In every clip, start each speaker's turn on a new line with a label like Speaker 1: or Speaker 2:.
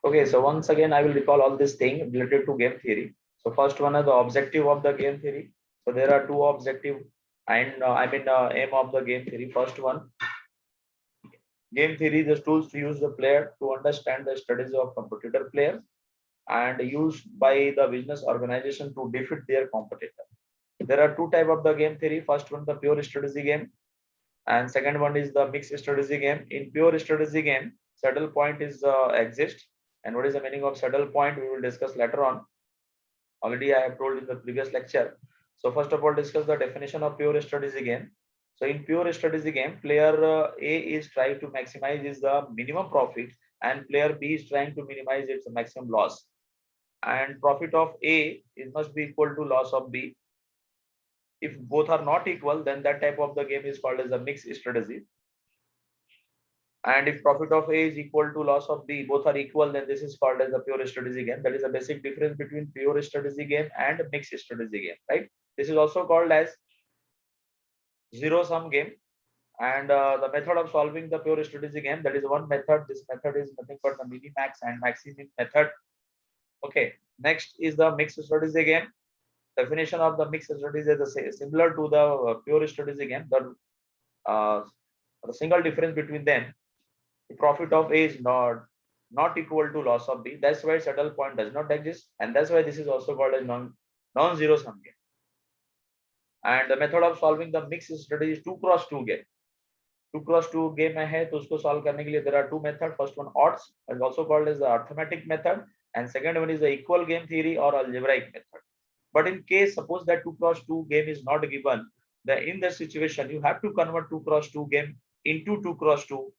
Speaker 1: Okay, so once again, I will recall all this thing related to game theory. So first one is the objective of the game theory. So there are two objective and aim of the game theory. First one, game theory is tools to use the player to understand the strategy of competitor players and used by the business organization to defeat their competitor. There are two type of the game theory. First one, the pure strategy game, and second one is the mixed strategy game. In pure strategy game, saddle point is exist. And what is the meaning of saddle point? We will discuss later on. Already I have told in the previous lecture. So first of all, discuss the definition of pure strategy game. So in pure strategy game, player A is trying to maximize is the minimum profit, and player B is trying to minimize its maximum loss. And profit of A is must be equal to loss of B. If both are not equal, then that type of the game is called as a mixed strategy. And if profit of A is equal to loss of B, both are equal, then this is called as a pure strategy game. That is a basic difference between pure strategy game and mixed strategy game, right? This is also called as zero sum game. And the method of solving the pure strategy game, that is one method. This method is nothing but the mini max and maxi min method. Okay. Next is the mixed strategy game. Definition of the mixed strategy is the similar to the pure strategy game. Uh, the single difference between them, the profit of A is not equal to loss of B. That's why saddle point does not exist, and that's why this is also called as non-zero sum game. And the method of solving the mixed strategy is 2x2 game. 2x2 game में है तो उसको solve करने के लिए there are two methods. First one odds is also called as the arithmetic method, and second one is the equal game theory or algebraic method. But in case suppose that 2x2 game is not given, then in that situation you have to convert 2x2 game into 2x2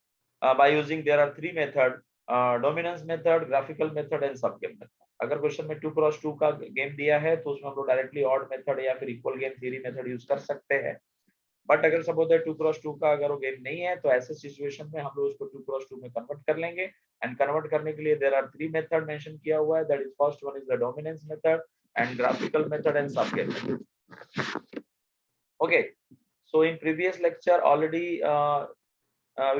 Speaker 1: by using there are three method: dominance method, graphical method and subgame method. अगर question में 2x2 का game दिया है तो उसमें हम लोग directly odd method या फिर equal game theory method use कर सकते हैं. बट अगर सपोज है 2x2 का अगर वो गेम नहीं है तो ऐसे सिचुएशन में हम लोग उसको 2x2 में कन्वर्ट कर लेंगे. एंड कन्वर्ट करने के लिए there are three method mention किया हुआ है. That is first one is the dominance method and graphical method and subgame method. Okay, so in previous lecture already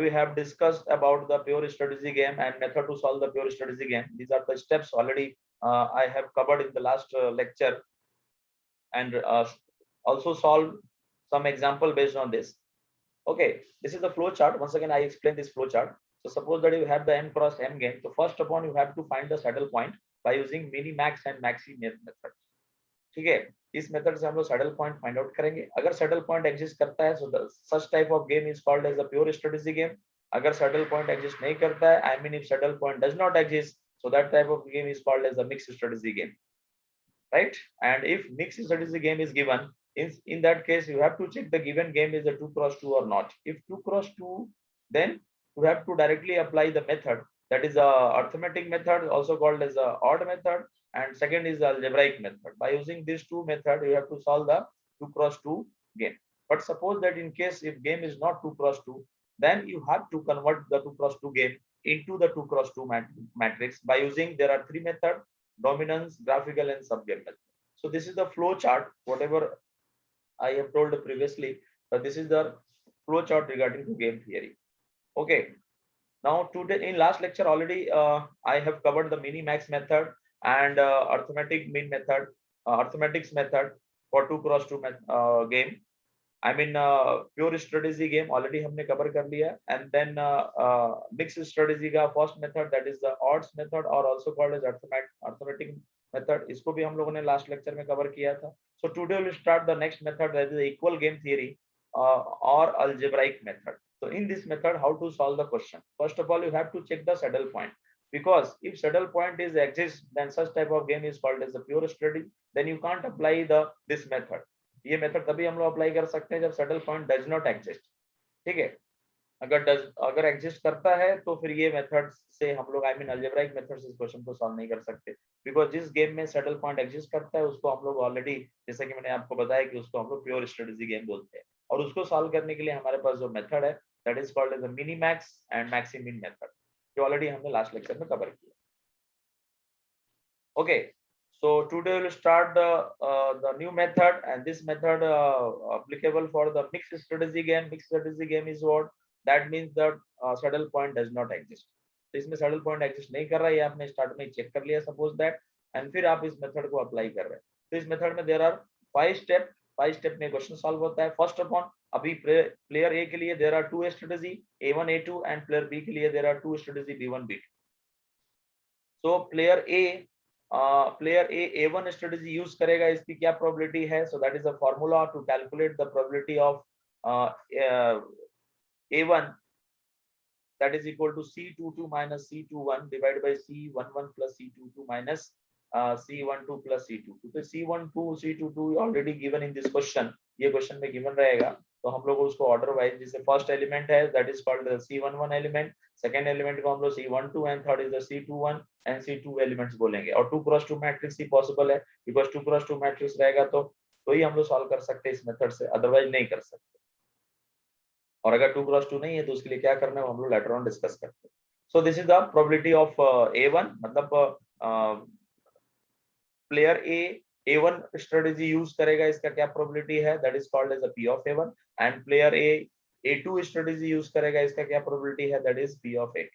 Speaker 1: we have discussed about the pure strategy game and method to solve the pure strategy game. These are the steps already I have covered in the last lecture, and also solve some example based on this. Okay, this is the flow chart. Once again, I explain this flow chart. So suppose that you have the m cross m game. So first upon you have to find the saddle point by using mini max and maxi method. ठीक है, इस method से हम लोग saddle point find out करेंगे. अगर saddle point exist करता है so such type of game is called as a pure strategy game. अगर सैडल पॉइंट एग्जिस्ट नहीं करता है, I mean if saddle point does not exist, so that type of game is called as a mixed strategy game, right? And if mixed strategy game is given, in that case you have to check the given game is a 2x2 or not. If 2x2, then you have to directly apply the method, that is a arithmetic method also called as a odd method, and second is the algebraic method. By using these two methods you have to solve the 2x2 game. But suppose that in case if game is not 2x2, then you have to convert the 2x2 game into the 2x2 matrix by using there are three methods: dominance, graphical and subgame method. So this is the flow chart, whatever I have told previously, but this is the flow chart regarding to game theory. Okay. Now today in last lecture already I have covered the mini max method and arithmetic mean method, arithmetics method for 2x2 game. I mean pure strategy game already हमने cover कर लिया. And then mixed strategy का first method, that is the odds method or also called as arithmetic method, इसको भी हम लोगों ने last lecture में cover किया था. So today we'll start the next method, that is the equal game theory or algebraic method. So in this method, how to solve the question? First of all, you have to check the saddle point, because if saddle point is exists, then such type of game is called as a pure strategy. Then you can't apply this method. ये method तभी हम लोग apply कर सकते हैं जब saddle point does not exist. ठीक है, अगर एग्जिस्ट करता है तो फिर ये मेथड से हम लोग आई मीन अलजेब्राइक मेथड से इस क्वेश्चन को सॉल्व नहीं कर सकते, बिकॉज जिस गेम में सैडल पॉइंट एग्जिस्ट करता है उसको हम लोग ऑलरेडी, जैसे कि मैंने आपको बताया कि उसको हम लोग प्योर स्ट्रेटजी गेम बोलते हैं. और उसको सॉल्व करने के लिए हमारे पास जो मेथड है that is called as mini max and maxi min method, जो ऑलरेडी हमने लास्ट लेक्चर में कवर किया. Okay, so today we'll start the new method, and this method applicable for the mixed strategy game. Mixed strategy game is what? That means that saddle point does not exist. तो इसमें saddle point exist नहीं कर रहा है, ये आपने start में check कर लिया सपोज दैट, एंड फिर आप इस मेथड को अप्लाई कर रहे हैं। तो इस मेथड में देयर आर 5 स्टेप में क्वेश्चन सॉल्व होता है। फर्स्ट ऑफ ऑल अभी प्लेयर ए के लिए there are 2 strategy A1 A2 and player B के लिए there are 2 strategy B1 B2। So player A A1 strategy use करेगा, इसकी क्या प्रोबेबिलिटी है? So that is a formula to calculate the probability of A1, that is equal to C22 minus C21 divided by C11 plus C22 minus C12 plus C22। तो C12 C22 already given in this question, ये question में given रहेगा, तो हम लोग उसको order wise, जैसे first element है that is called C11 element, second element को हम लोग C12 and third is the C21 and C2 elements बोलेंगे। और 2x2 मैट्रिक्स ही पॉसिबल है, बिकॉज 2x2 मैट्रिक्स रहेगा तो ही हम लोग सॉल्व कर सकते हैं इस मेथड से, अदरवाइज नहीं कर सकते। और अगर 2x2 नहीं है तो उसके लिए क्या करना है हम लोग लेटर ऑन डिस्कस करते हैं। So this is the probability of A1, मतलब प्लेयर A1 स्ट्रेटजी यूज करेगा, इसका क्या प्रोबेबिलिटी है? That is called as a P of A1। And player A2 strategy use करेगा, इसका क्या प्रोबेबिलिटी है? That is P of A2,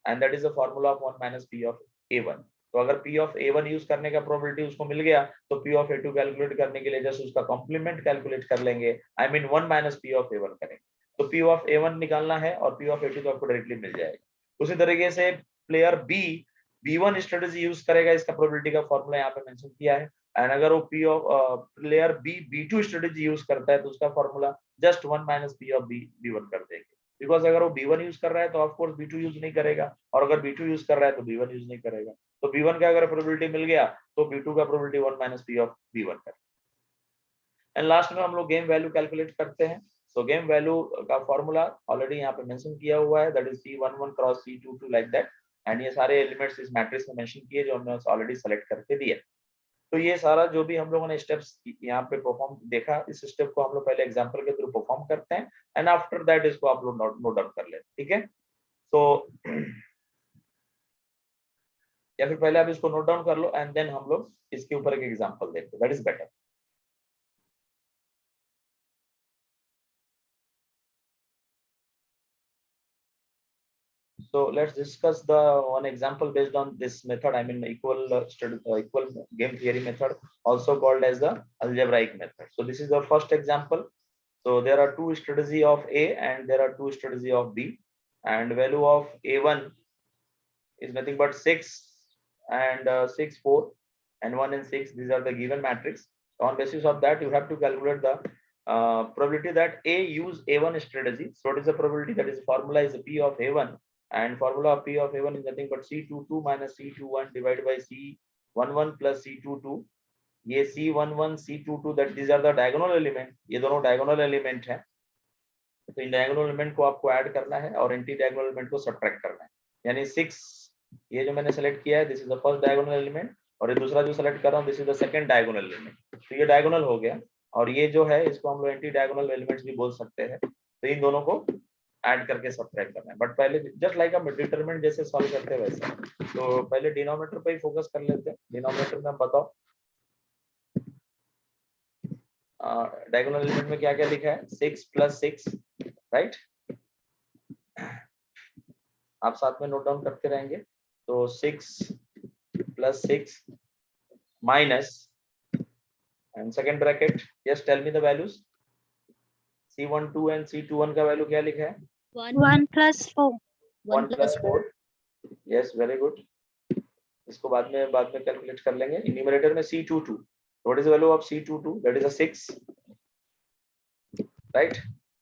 Speaker 1: and that is the formula of 1 minus P of A1। तो अगर P ऑफ A1 यूज करने का probability उसको मिल गया, तो P ऑफ A2 कैलकुलेट करने के लिए जस्ट उसका कॉम्प्लीमेंट कैलकुलेट कर लेंगे, I mean 1 minus P of A1 करेंगे, तो P ऑफ A1 निकालना है और P ऑफ A2 तो आपको डायरेक्टली मिल जाएगा। उसी तरीके से प्लेयर B1 स्ट्रेटजी यूज करेगा, इसका प्रोबेबिलिटी का फॉर्मूला यहाँ पे मेंशन किया है। एंड अगर वो P of player B2 strategy use करता है तो उसका formula just 1 minus P of B1 कर देंगे, बिकॉज अगर वो B1 यूज कर रहा है तो ऑफ कोर्स B2 यूज नहीं करेगा, और अगर B2 यूज कर रहा है तो B1 यूज नहीं करेगा। तो B1 का अगर प्रोबेबिलिटी मिल गया तो B2 का probability 1 minus P of B1 कर। एंड लास्ट में हम लोग गेम वैल्यू कैलकुलेट करते हैं। सो गेम वैल्यू का फॉर्मूला ऑलरेडी यहाँ पे मेंशन किया हुआ है, that is C11 cross C22 like that, and ये सारे एलिमेंट्स इस मैट्रिक्स में मेंशन किए जो हमने ऑलरेडी सेलेक्ट करके दिए। तो ये सारा जो भी हम लोगों ने स्टेप्स यहाँ पे परफॉर्म देखा, इस स्टेप को हम लोग पहले एग्जांपल के थ्रू परफॉर्म करते हैं, एंड आफ्टर दैट इसको आप लोग नोट डाउन कर लें, ठीक है? तो या फिर पहले आप इसको नोट डाउन कर लो एंड देन हम लोग इसके ऊपर एक एग्जांपल देखते हैं, that is better. So let's discuss the one example based on this method. I mean equal game theory method, also called as the algebraic method. So this is the first example. So there are 2 strategy of A and there are 2 strategy of B, and value of A1 is nothing but 6 and 6, 4 and 1 and 6. These are the given matrix. On basis of that, you have to calculate the probability that A use A1 strategy. So what is the probability? That is formula is P of A1, and formula of P of A1 is nothing but C22 minus C21 divided by C11 plus C22. ये C11 C22 that these are the diagonal element, ये दोनों diagonal element है, तो इन diagonal element को आपको add करना है और एंटी diagonal element को सब्ट्रैक्ट करना है। यानी 6 ये जो मैंने सेलेक्ट किया है, this is the first diagonal element, और ये दूसरा जो सेलेक्ट कर रहा हूँ, this is the second diagonal element. तो ये डायगोनल हो गया, और ये जो है इसको हम लोग एंटी डायगोनल एलिमेंट्स भी बोल सकते हैं। तो इन दोनों को ऐड करके सब्ट्रैक्ट करना है, बट पहले जस्ट लाइक हम डिटरमिनेंट जैसे सॉल्व करते हैं वैसे। तो पहले डिनोमिनेटर पे ही फोकस कर लेते हैं। डिनोमिनेटर में बताओ डायगोनल एलिमेंट में क्या क्या लिखा है? 6 प्लस 6, राइट? आप साथ में नोट डाउन करते रहेंगे। तो 6 plus 6 minus, and second bracket, yes tell me the values. C12 and C21 का वैल्यू क्या लिखा है?
Speaker 2: 1 plus 4.
Speaker 1: 1 plus 4, yes very good. इसको बाद में कैलकुलेट कर लेंगे। न्यूमरेटर में C22, what is the value of C22? That is a 6, right?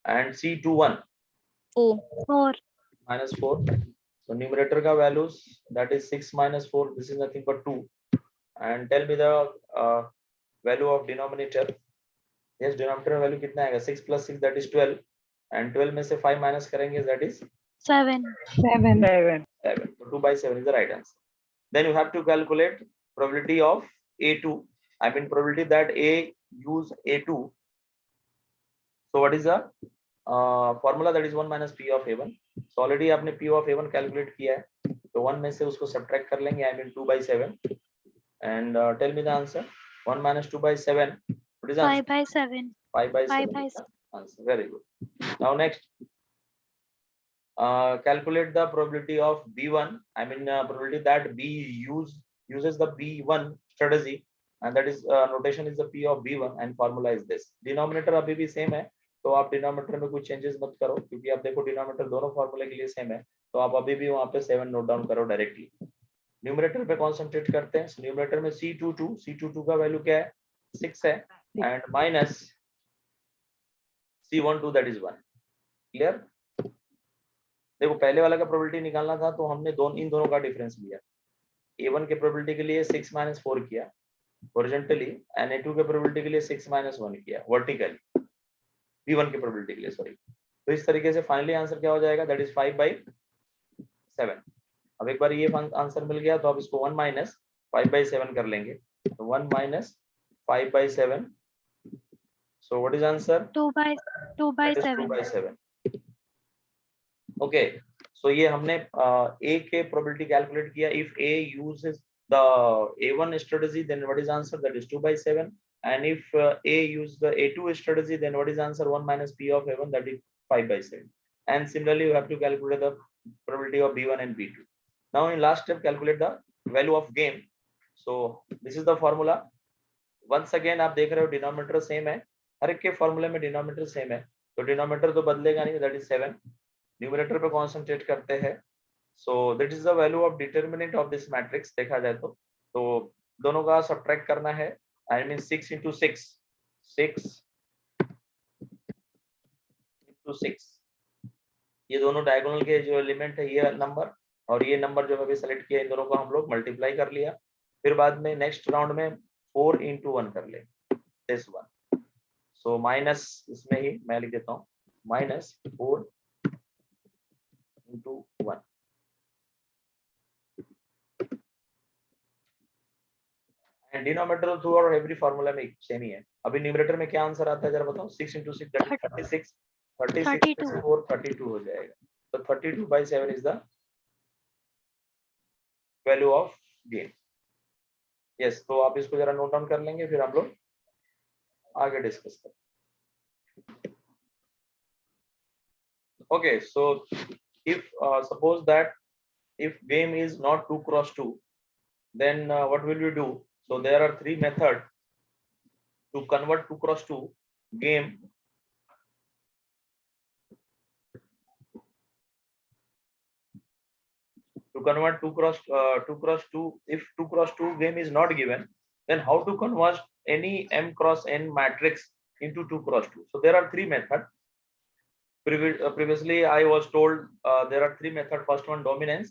Speaker 1: And C21
Speaker 2: 4
Speaker 1: minus 4, so numerator का values that is 6 minus 4, this is nothing but 2, and tell me the value of denominator. yes, denominator value कितना आएगा? 6 plus 6 that is 12, and 12 में से 5 minus करेंगे that is
Speaker 2: 7.
Speaker 1: 7, so 2 by 7 is the right answer. Then you have to calculate probability of A2, I mean probability that A use A2. So what is the formula? That is 1 minus P of A1. So already आपने P of A1 calculate किया है, तो 1 में से उसको subtract कर लेंगे, I mean 2 by 7, and tell me the answer. 1 minus 2 by 7, what is the
Speaker 2: 5 by 7.
Speaker 1: 5 by 7
Speaker 2: 5 by
Speaker 1: is the answer. Very good. Now next, calculate the probability of B1. I mean probability that B uses the B1 strategy, and that is notation is the P of B1 and formula is this. Denominator अभी भी same है, तो आप denominator में कुछ changes मत करो, क्योंकि आप देखो डिनोमिनेटर दोनों फॉर्मूले के लिए सेम है, तो आप अभी भी वहां पे 7 नोट डाउन करो डायरेक्टली. न्यूमरेटर पे कॉन्सेंट्रेट करते हैं. न्यूमरेटर में C22 का वैल्यू क्या है 6 है, and minus C12 that is 1. Clear? देखो पहले वाला का प्रोबेबिलिटी निकालना था, तो हमने इन दोनों का डिफरेंस लिया. A1 के प्रोबेबिलिटी के लिए 6 - 4 किया हॉरिजॉन्टली, एंड A2 के प्रोबेबिलिटी के लिए 6 - 1 किया वर्टिकली. B1 के प्रोबेबिलिटी के लिए सॉरी. तो इस तरीके से फाइनली आंसर क्या हो जाएगा, दैट इज 5/7. अब एक बार ये आंसर मिल गया, तो अब इसको 1 - 5/7 कर लेंगे, तो 1 - 5/7. So what is answer?
Speaker 2: 2/7.
Speaker 1: 2/7. Okay, so ये हमने A के प्रोबेबिलिटी कैलकुलेट किया. If A uses the A1 strategy, then what is answer? That is 2/7. And if A use the A2 strategy, then what is answer? 1 - P of A1, that is 5/7. And similarly, you have to calculate the probability of B1 and B2. Now in last step, calculate the value of game. So this is the formula. Once again आप देख रहे हो denominator same है, हर एक के फॉर्मूले में denominator same है, तो डिनोमिनेटर तो बदलेगा नहीं, दैट इज 7. न्यूमरेटर पे कॉन्सेंट्रेट करते हैं. सो that is the value of determinant of this matrix. देखा जाए तो दोनों का सब्ट्रैक्ट करना है. आई मीन 6 × 6 ये दोनों डायगोनल के जो एलिमेंट है, ये नंबर और ये नंबर जो अभी सेलेक्ट किया, इन दोनों को हम लोग मल्टीप्लाई कर लिया. फिर बाद में नेक्स्ट राउंड में 4 × 1 कर ले, दिस वन. सो माइनस, इसमें ही मैं लिख देता हूँ, -4 × 1. एंड डिनोमिनेटर थ्रू और एवरी फार्मूला में सेम ही है. अभी न्यूमरेटर में क्या आंसर आता है जरा बताओ. 6 × 6 दैट इज 36. 36 + 4 32 हो जाएगा. तो 32/7 is the value of gain. Yes, तो आप इसको जरा नोट डाउन कर लेंगे, फिर हम लोग आगे डिस्कस करें. Okay, so if suppose that if game is not 2 × 2, then what will we do? So there are 3 methods to convert 2 × 2 game. To convert 2 × 2, if 2 × 2 game is not given, then how to convert any m × n matrix into 2 × 2? So there are 3 methods. Previously I was told there are 3 methods. First one dominance,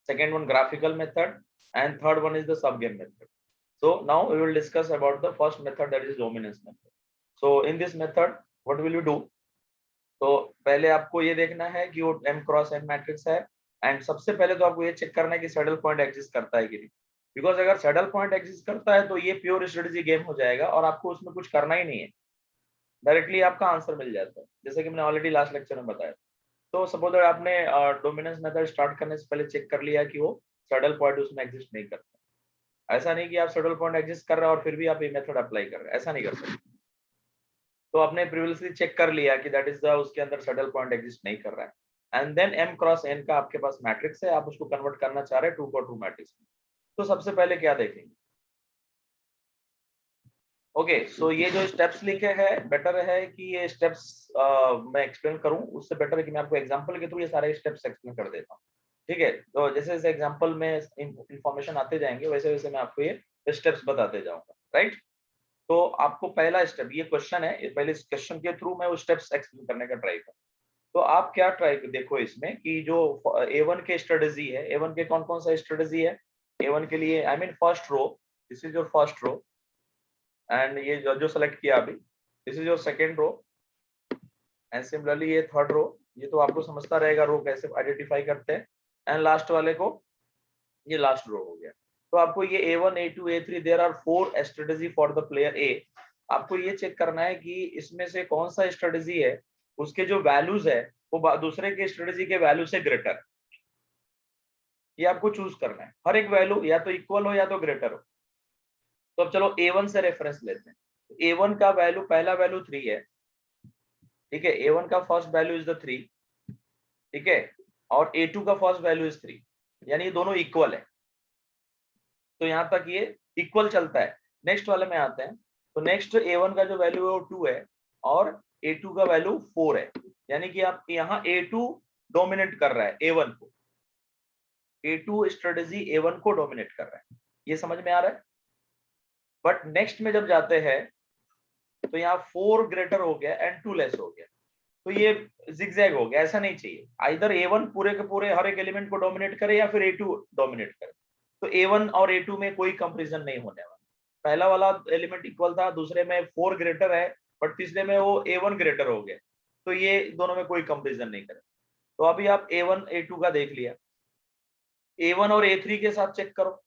Speaker 1: second one graphical method, and third one is the subgame method. So now we will discuss about the first method, that is dominance method. So in this method what will you do? तो पहले आपको ये देखना है कि वो m × n matrix है, and सबसे पहले तो आपको ये चेक करना है कि सैडल पॉइंट एग्जिस्ट करता है कि नहीं. बिकॉज अगर सैडल पॉइंट एग्जिस्ट करता है तो ये प्योर स्ट्रेटजी गेम हो जाएगा और आपको उसमें कुछ करना ही नहीं है, डायरेक्टली आपका आंसर मिल जाता है, जैसे कि मैंने ऑलरेडी लास्ट लेक्चर में बताया. तो सपोज आपने डोमिनेंस मेथड स्टार्ट करने से पहले चेक कर लिया कि वो सैडल पॉइंट उसमें एग्जिस्ट नहीं करता. ऐसा नहीं कि आप सैडल पॉइंट एग्जिस्ट कर रहे हैं और फिर भी आप ये मेथड अप्लाई कर रहे हैं, ऐसा नहीं कर सकते. तो आपने प्रीवियसली चेक कर लिया कि दैट इज द उसके अंदर सैडल पॉइंट एग्जिस्ट नहीं कर रहा है, एंड देन m × n का आपके पास मैट्रिक्स है, आप उसको कन्वर्ट करना चाह रहे हैं 2 × 2 मैट्रिक्स में. तो सबसे पहले क्या देखेंगे? ओके, सो ये जो स्टेप्स लिखे हैं, बेटर है कि ये स्टेप्स मैं एक्सप्लेन करूं, उससे बेटर है कि मैं आपको एग्जांपल के थ्रू ये सारे स्टेप्स एक्सप्लेन कर देता हूं. ठीक है, तो जैसे जैसे एग्जांपल में इंफॉर्मेशन आते जाएंगे, वैसे वैसे मैं आपको ये स्टेप्स बताते जाऊंगा. राइट, तो आपको पहला स्टेप, ये क्वेश्चन है, ये पहले इस क्वेश्चन के थ्रू मैं वो स्टेप्स एक्सप्लेन करने का ट्राई करूँ. तो आप क्या ट्राई देखो इसमें कि जो A1 के स्ट्रेटजी है, A1 के कौन कौन सा स्ट्रेटजी है. A1 के लिए I mean first row, this is your first row, and ये जो सेलेक्ट किया अभी, this is your second row, and similarly ये थर्ड रो. ये तो आपको समझता रहेगा रो कैसे आइडेंटिफाई करते हैं, एंड लास्ट वाले को ये लास्ट रो हो गया. तो आपको ये A1 A2 A3 there are 4 strategy for the player A. आपको ये चेक करना है कि इसमें से कौन सा स्ट्रेटजी है, उसके जो वैल्यूज है वो दूसरे के स्ट्रेटजी के वैल्यू से ग्रेटर, ये आपको चूज करना है. हर एक वैल्यू या तो इक्वल हो या तो ग्रेटर हो. तो अब चलो A1 से रेफरेंस लेते हैं. A1 का वैल्यू, पहला वैल्यू 3 है. ठीक है, A1 का फर्स्ट वैल्यू इज द 3. ठीक है, और A2 का फर्स्ट वैल्यू इज 3, यानी ये दोनों इक्वल है। तो यहाँ तक ये इक्वल चलता है। नेक्स्ट वाले में आते हैं, तो नेक्स्ट A1 का जो वैल्यू है वो 2 है और A2 का वैल्यू 4 है, यानी कि आप यहाँ A2 डोमिनेट कर रहा है A1 को, A2 स्ट्रेटेजी A1 को डोमिनेट कर रहा है। ये समझ में आ रहा है? बट नेक्स्ट में जब जाते हैं तो यहाँ 4 ग्रेटर हो गया एंड 2 लेस हो गया, तो ये जिगजैग हो गया। ऐसा नहीं चाहिए, आइदर A1 पूरे के पूरे हर एक एलिमेंट को डोमिनेट करे या फिर A2 डोमिनेट करे। तो A1 और A2 में कोई कंपैरिजन नहीं होने वाला। पहला वाला एलिमेंट इक्वल था, दूसरे में 4 ग्रेटर है, बट तीसरे में वो A1 ग्रेटर हो गया, तो ये दोनों में कोई कंपैरिजन नहीं करे। तो अभी आप A1 A2 का देख लिया, A1 और A3 के साथ चेक करो।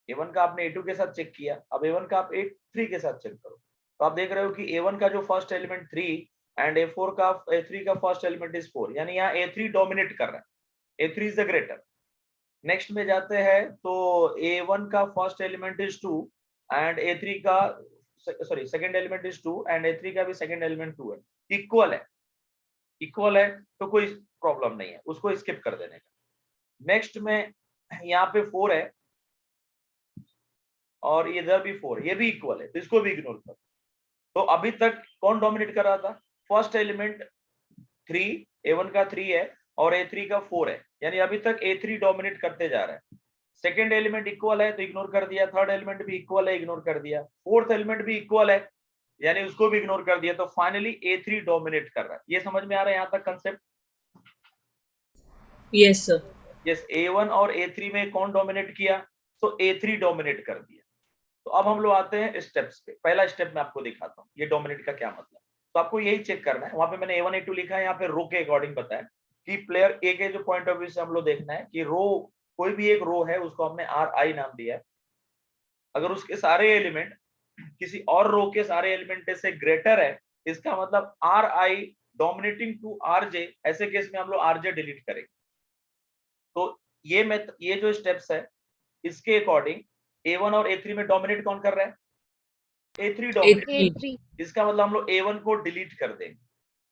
Speaker 1: A1 का आपने A2 के साथ चेक किया, अब A1 का आप A3 के साथ चेक करो। तो आप देख रहे हो कि A1 का जो फर्स्ट एलिमेंट 3 एंड A3 का फर्स्ट एलिमेंट इज 4, यानी यहाँ A3 डोमिनेट कर रहा है, A3 is the greater. Next में जाते हैं तो A1 का first element is 2 and A3 का second element is 2 and A3 का भी सेकंड एलिमेंट 2 है, इक्वल है। इक्वल है तो कोई प्रॉब्लम नहीं है, उसको स्किप कर देने का। नेक्स्ट में यहाँ पे 4 है और इधर भी 4, ये भी इक्वल है, तो इसको भी इग्नोर कर। तो अभी तक कौन डोमिनेट कर रहा था? फर्स्ट एलिमेंट 3, A1 का 3 है और A3 का 4 है, यानी अभी तक A3 डोमिनेट करते जा रहा है। सेकेंड एलिमेंट इक्वल है तो इग्नोर कर दिया, थर्ड एलिमेंट भी इक्वल है, इग्नोर कर दिया, फोर्थ एलिमेंट भी इक्वल है, यानी उसको भी इग्नोर कर दिया। तो फाइनली A3 डोमिनेट कर रहा है। ये समझ में आ रहा है यहाँ तक concept?
Speaker 3: Yes sir.
Speaker 1: Yes, A1 और A3 में कौन डोमिनेट किया? तो A3 डोमिनेट कर दिया। तो अब हम लोग आते हैं स्टेप्स पे। पहला स्टेप मैं आपको दिखाता हूँ, ये डोमिनेट का क्या मतलब। तो आपको यही चेक करना है, वहां पे मैंने A1 A2 लिखा है, यहाँ पे रो के अकॉर्डिंग बताया कि प्लेयर ए के जो पॉइंट ऑफ व्यू से हम लोग देखना है कि रो, कोई भी एक रो है उसको हमने Ri नाम दिया है, अगर उसके सारे एलिमेंट किसी और रो के सारे एलिमेंट से ग्रेटर है, इसका मतलब Ri डोमिनेटिंग टू Rj, ऐसे केस में हम लोग Rj डिलीट करेंगे। तो ये जो स्टेप्स है इसके अकॉर्डिंग A1 और A3 में डोमिनेट कौन कर रहा है? A3 dominate.
Speaker 2: A3.
Speaker 1: इसका मतलब हम लोग A1 को डिलीट कर देंगे,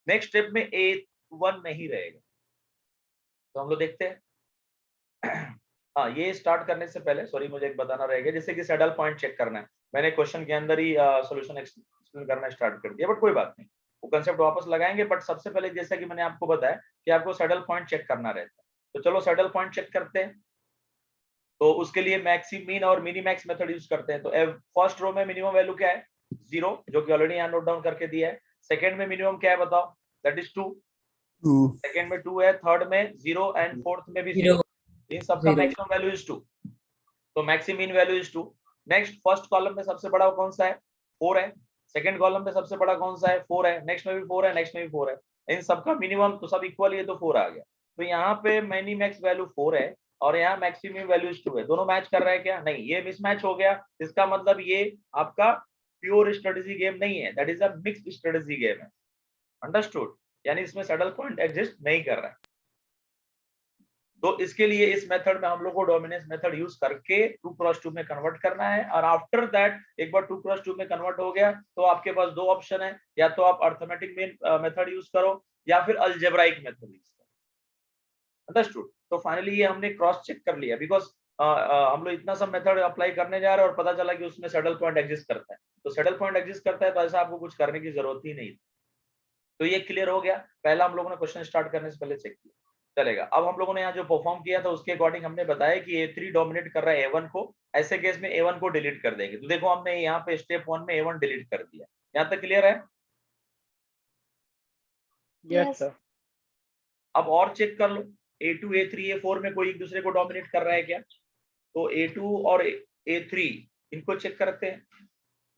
Speaker 1: नेक्स्ट स्टेप में A1 नहीं रहेगा। तो हम लोग देखते हैं। हाँ, ये स्टार्ट करने से पहले सॉरी मुझे एक बताना रहेगा, जैसे कि सैडल पॉइंट चेक करना है। मैंने क्वेश्चन के अंदर ही सॉल्यूशन एक्सप्लेन करना स्टार्ट कर दिया, बट कोई बात नहीं, वो कंसेप्ट वापस लगाएंगे। बट सबसे पहले जैसा कि मैंने आपको बताया कि आपको सैडल पॉइंट चेक करना रहता है, तो चलो सैडल पॉइंट चेक करते हैं। तो उसके लिए मैक्सी मीन और मिनी मैक्स मेथड यूज करते हैं। तो फर्स्ट रो में मिनिमम वैल्यू क्या है? 0, जो कि ऑलरेडी यहाँ नोट डाउन करके दिया है। सेकंड में मिनिमम क्या है बताओ? That is 2। सेकंड में 2 है, थर्ड में 0 एंड फोर्थ में भी 0। इन सबका मैक्सिमम वैल्यू इज 2, तो maximum mean value is 2। Next first column में सबसे बड़ा कौन सा है? 4 है। सेकंड कॉलम में सबसे बड़ा कौन सा है? 4 है। नेक्स्ट में भी 4 है, नेक्स्ट में भी 4 है। इन सबका मिनिमम तो सब इक्वल है, तो 4 आ गया। तो यहाँ पे मिनी मैक्स वैल्यू 4 है और यहाँ मैक्सिमम वैल्यू 2 है। दोनों मैच कर रहा है क्या? नहीं, ये मिसमैच हो गया। इसका मतलब ये आपका प्योर स्ट्रेटेजी गेम नहीं है, that is a mixed strategy game है। अंडरस्टूड? यानी इसमें सैडल पॉइंट एग्जिस्ट नहीं कर रहा है। तो इसके लिए इस मेथड में हम लोग को डोमिनेंस मेथड यूज करके 2x2 में कन्वर्ट करना है। और आफ्टर दैट एक बार 2x2 में कन्वर्ट हो गया तो आपके पास दो ऑप्शन है, या तो आप अर्थमेटिक मेथड यूज करो या फिर अलजेब्राइक मेथड यूज करो। अंडरस्टूड? तो फाइनली ये हमने क्रॉस चेक कर लिया, बिकॉज हम लोग इतना सब मेथड अप्लाई करने जा रहे हैं और पता चला कि उसमें सैडल पॉइंट एग्जिस्ट करता है। तो सैडल पॉइंट एग्जिस्ट करता है तो ऐसा आपको कुछ करने की जरूरत ही नहीं। तो ये क्लियर हो गया। पहला हम लोगों ने क्वेश्चन स्टार्ट करने से पहले चेक किया, चलेगा। अब हम लोगों ने यहाँ जो परफॉर्म किया था उसके अकॉर्डिंग हमने बताया कि A3 डोमिनेट कर रहा है A1 को, ऐसे केस में A1 को डिलीट कर देंगे। तो देखो हमने यहाँ पे स्टेप 1 में A1 डिलीट कर दिया। यहाँ तक क्लियर है?
Speaker 2: Yes.
Speaker 4: sir.
Speaker 1: अब और चेक कर लो, A2 A3 A4 में कोई एक दूसरे को डोमिनेट कर रहा है क्या? तो A2 और A3 इनको चेक करते हैं।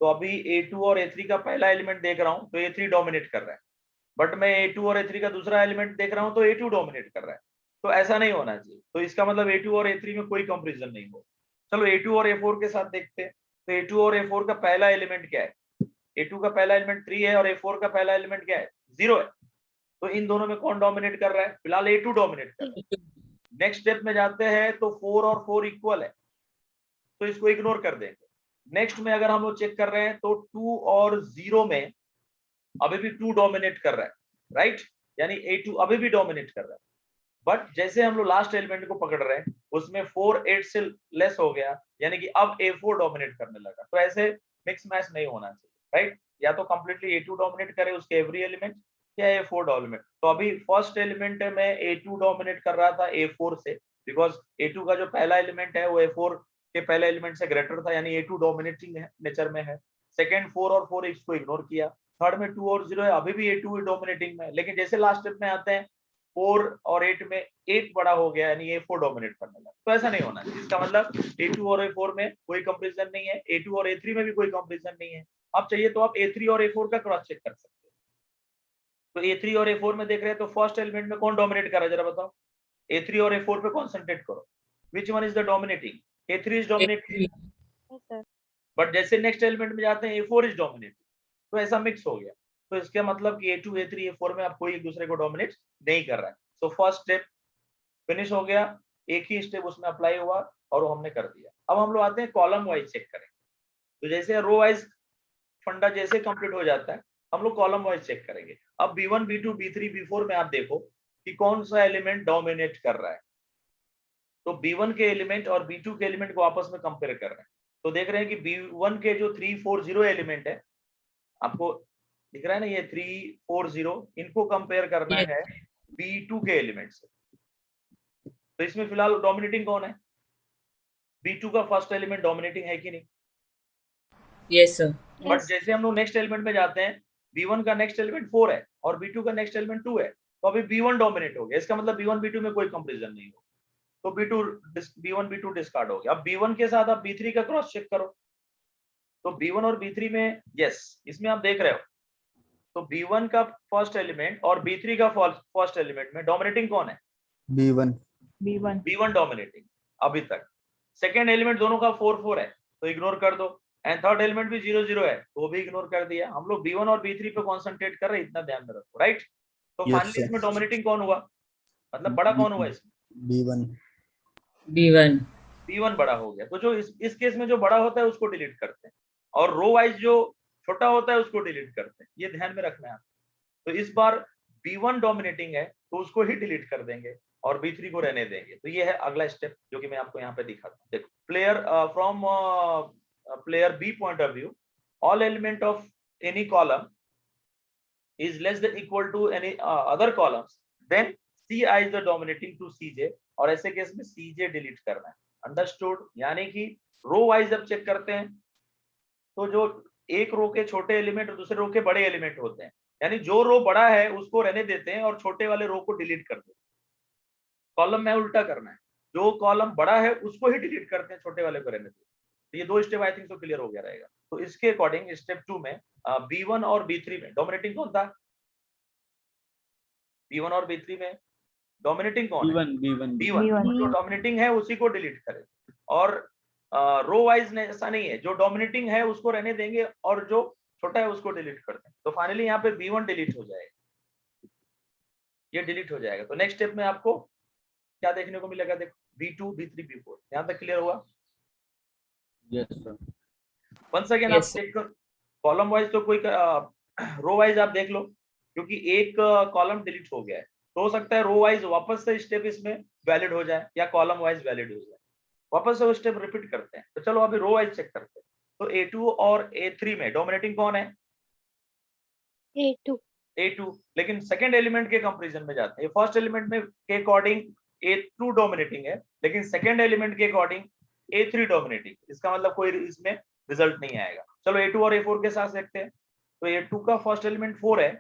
Speaker 1: तो अभी A2 और A3 का पहला एलिमेंट देख रहा हूँ तो A3 डोमिनेट कर रहा है, बट मैं A2 और A3 का दूसरा एलिमेंट देख रहा हूं तो A2 डोमिनेट कर रहा है। तो ऐसा नहीं होना चाहिए। तो इसका मतलब A2 और A3 में कोई कंपैरिजन नहीं हो। चलो A2 और A4 के साथ देखते हैं। तो A2 और A4 का पहला एलिमेंट क्या है? A2 का पहला एलिमेंट 3 है और A4 का पहला एलिमेंट क्या है? 0 है। तो इन दोनों में कौन डोमिनेट कर रहा है? फिलहाल A2 डोमिनेट कर रहा है। नेक्स्ट स्टेप में जाते हैं तो 4 और 4 इक्वल है, तो इसको इग्नोर कर देंगे। नेक्स्ट में अगर हम लोग चेक कर रहे हैं तो 2 और 0 में अभी भी 2 डोमिनेट कर रहा है, राइट? यानी A2 अभी भी डोमिनेट कर रहा है। बट जैसे हम लोग लास्ट एलिमेंट को पकड़ रहे हैं उसमें 4 8 से लेस हो गया, यानी कि अब A4 डोमिनेट करने लगा। तो ऐसे मिक्स मैच नहीं होना चाहिए, राइट? या तो कंप्लीटली A2 डोमिनेट करे उसके एवरी एलिमेंट, या A4 डोमिनेट। तो अभी फर्स्ट एलिमेंट में A2 डोमिनेट कर रहा था A4 से, बिकॉज A2 का जो पहला एलिमेंट है वो A4 के पहले एलिमेंट से ग्रेटर था, यानी A2 डोमिनेटिंग नेचर में है। सेकंड 4 और 4 इसको इग्नोर किया। थर्ड में 2 और 0 है, अभी भी A2 डोमिनेटिंग में है। लेकिन जैसे लास्ट स्टेप में आते हैं 4 और 8 में 8 बड़ा हो गया, यानी A4 डोमिनेट करने लगा। तो ऐसा नहीं होना चाहिए। इसका मतलब A2 और A4 में कोई कंपैरिजन नहीं है, A2 और A3 में भी कोई कंपैरिजन नहीं है। अब चाहिए तो आप A3 और A4 का क्रॉस चेक कर सकते हैं। तो A3 और A4 में देख रहे हैं तो फर्स्ट एलिमेंट में कौन डोमिनेट कर रहा है जरा बताओ। A3 और A4 पे कॉन्सेंट्रेट करो, which one is the dominating? A3 is dominating,
Speaker 2: Yes, sir.
Speaker 1: But जैसे नेक्स्ट एलिमेंट में जाते हैं A4 इज डोमिनेटिंग। तो ऐसा मिक्स हो गया। तो इसका मतलब कि A2 A3 A4 में आप कोई एक दूसरे को डोमिनेट नहीं कर रहा है। सो फर्स्ट स्टेप फिनिश हो गया, एक ही स्टेप उसमें अप्लाई हुआ और वो हमने कर दिया। अब हम लोग आते हैं कॉलम वाइज चेक करें। तो जैसे रो वाइज फंडा जैसे कंप्लीट हो जाता है, हम लोग कॉलम वाइज चेक करेंगे। अब B1 B2 B3 B4 में आप देखो कि कौन सा एलिमेंट डोमिनेट कर रहा है। तो B1 के एलिमेंट और B2 के एलिमेंट को आपस में कंपेयर कर रहे हैं। तो देख रहे हैं कि B1 के जो 3 4 0 एलिमेंट है, आपको दिख रहा है ना ये 3 4 0, इनको कंपेयर करना
Speaker 3: Yes.
Speaker 1: है B2 के एलिमेंट से। तो इसमें फिलहाल डोमिनेटिंग कौन है? B2 का फर्स्ट एलिमेंट डोमिनेटिंग है कि नहीं?
Speaker 3: Yes, sir.
Speaker 1: But
Speaker 2: Yes.
Speaker 1: जैसे हम लोग नेक्स्ट एलिमेंट में जाते हैं, B1 का नेक्स्ट एलिमेंट 4 है और B2 का नेक्स्ट एलिमेंट 2 है, तो अभी B1 डोमिनेट हो गया। इसका मतलब B1 B2 में कोई कंपैरिजन नहीं हो, तो B1 B2 डिस्कार्ड हो गया। अब B1 के साथ आप B3 का क्रॉस चेक करो। तो B1 और B3 में यस, इसमें आप देख रहे हो तो B1 का फर्स्ट एलिमेंट और B3 का फर्स्ट एलिमेंट में डोमिनेटिंग कौन है?
Speaker 4: B1
Speaker 1: B1 डोमिनेटिंग अभी तक। सेकेंड एलिमेंट दोनों का 4 4 है, तो इग्नोर कर दो। एंड थर्ड एलिमेंट भी 0 0 है, तो भी इग्नोर कर दिया। हम लोग B1 और B3 पे कॉन्सेंट्रेट कर रहे हैं, इतना ध्यान में रखो, राइट? तो
Speaker 4: Yes,
Speaker 1: फाइनली
Speaker 4: sir.
Speaker 1: इसमें डोमिनेटिंग कौन हुआ, मतलब बड़ा कौन हुआ इसमें?
Speaker 4: B1
Speaker 3: B1.
Speaker 1: B1 बड़ा हो गया। तो जो इस केस में जो बड़ा होता है उसको डिलीट करते हैं, और रो वाइज जो छोटा होता है उसको डिलीट करते हैं। ये ध्यान में रखना है। तो इस बार B1 डोमिनेटिंग है तो उसको ही डिलीट कर देंगे और B3 को रहने देंगे। तो ये है अगला स्टेप जो कि मैं आपको यहाँ पे दिखाता हूँ। देखो, player from player B point of view, all element of any column is less than equal to any other columns, then Ci is the dominating to Cj, और ऐसे केस में Cj डिलीट करना है। अंडरस्टूड? यानी कि row wise जब check करते हैं तो जो एक रो के छोटे एलिमेंट और दूसरे रो के बड़े एलिमेंट होते हैं, यानी जो रो बड़ा है उसको रहने देते हैं और छोटे वाले रो को डिलीट कर देते हैं। कॉलम में उल्टा करना है, जो कॉलम बड़ा है उसको ही डिलीट करते हैं, छोटे वाले को रहने देते हैं। तो ये दो स्टेप आई थिंक तो क्लियर हो गया रहेगा। तो इसके अकॉर्डिंग स्टेप 2 में B1 और B3 में डोमिनेटिंग कौन था? B1 और B3 में डोमिनेटिंग कौन है? B1। जो डोमिनेटिंग है उसी को डिलीट करें। और रो वाइज ऐसा नहीं है, जो डोमिनेटिंग है उसको रहने देंगे और जो छोटा है उसको डिलीट कर देंगे। तो फाइनली यहाँ पे B1 डिलीट हो जाएगा, ये डिलीट हो जाएगा। तो नेक्स्ट स्टेप में आपको क्या देखने को मिलेगा? देखो, B2 B3 B4, यहाँ तक क्लियर हुआ?
Speaker 4: Yes, sir.
Speaker 1: Once again
Speaker 3: Yes,
Speaker 1: आप चेक कर, कॉलम वाइज तो कोई रो वाइज आप देख लो, क्योंकि एक कॉलम डिलीट हो गया है, तो हो सकता है रो वाइज वापस से स्टेप इसमें वैलिड हो जाए या कॉलम वाइज वैलिड हो जाए। वापस से वो स्टेप रिपीट करते हैं। तो चलो अभी रो वाइज चेक करते हैं। तो A2 और A3 में डोमिनेटिंग कौन है?
Speaker 2: A2.
Speaker 1: A2। लेकिन सेकंड एलिमेंट के कंपैरिजन में जाते हैं। फर्स्ट एलिमेंट में के अकॉर्डिंग A2 डोमिनेटिंग है, लेकिन सेकंड एलिमेंट के अकॉर्डिंग A3 डोमिनेटिंग। इसका मतलब कोई इसमें रिजल्ट नहीं आएगा। चलो A2 और A4 के साथ देखते हैं। तो A2 का फर्स्ट एलिमेंट 4 है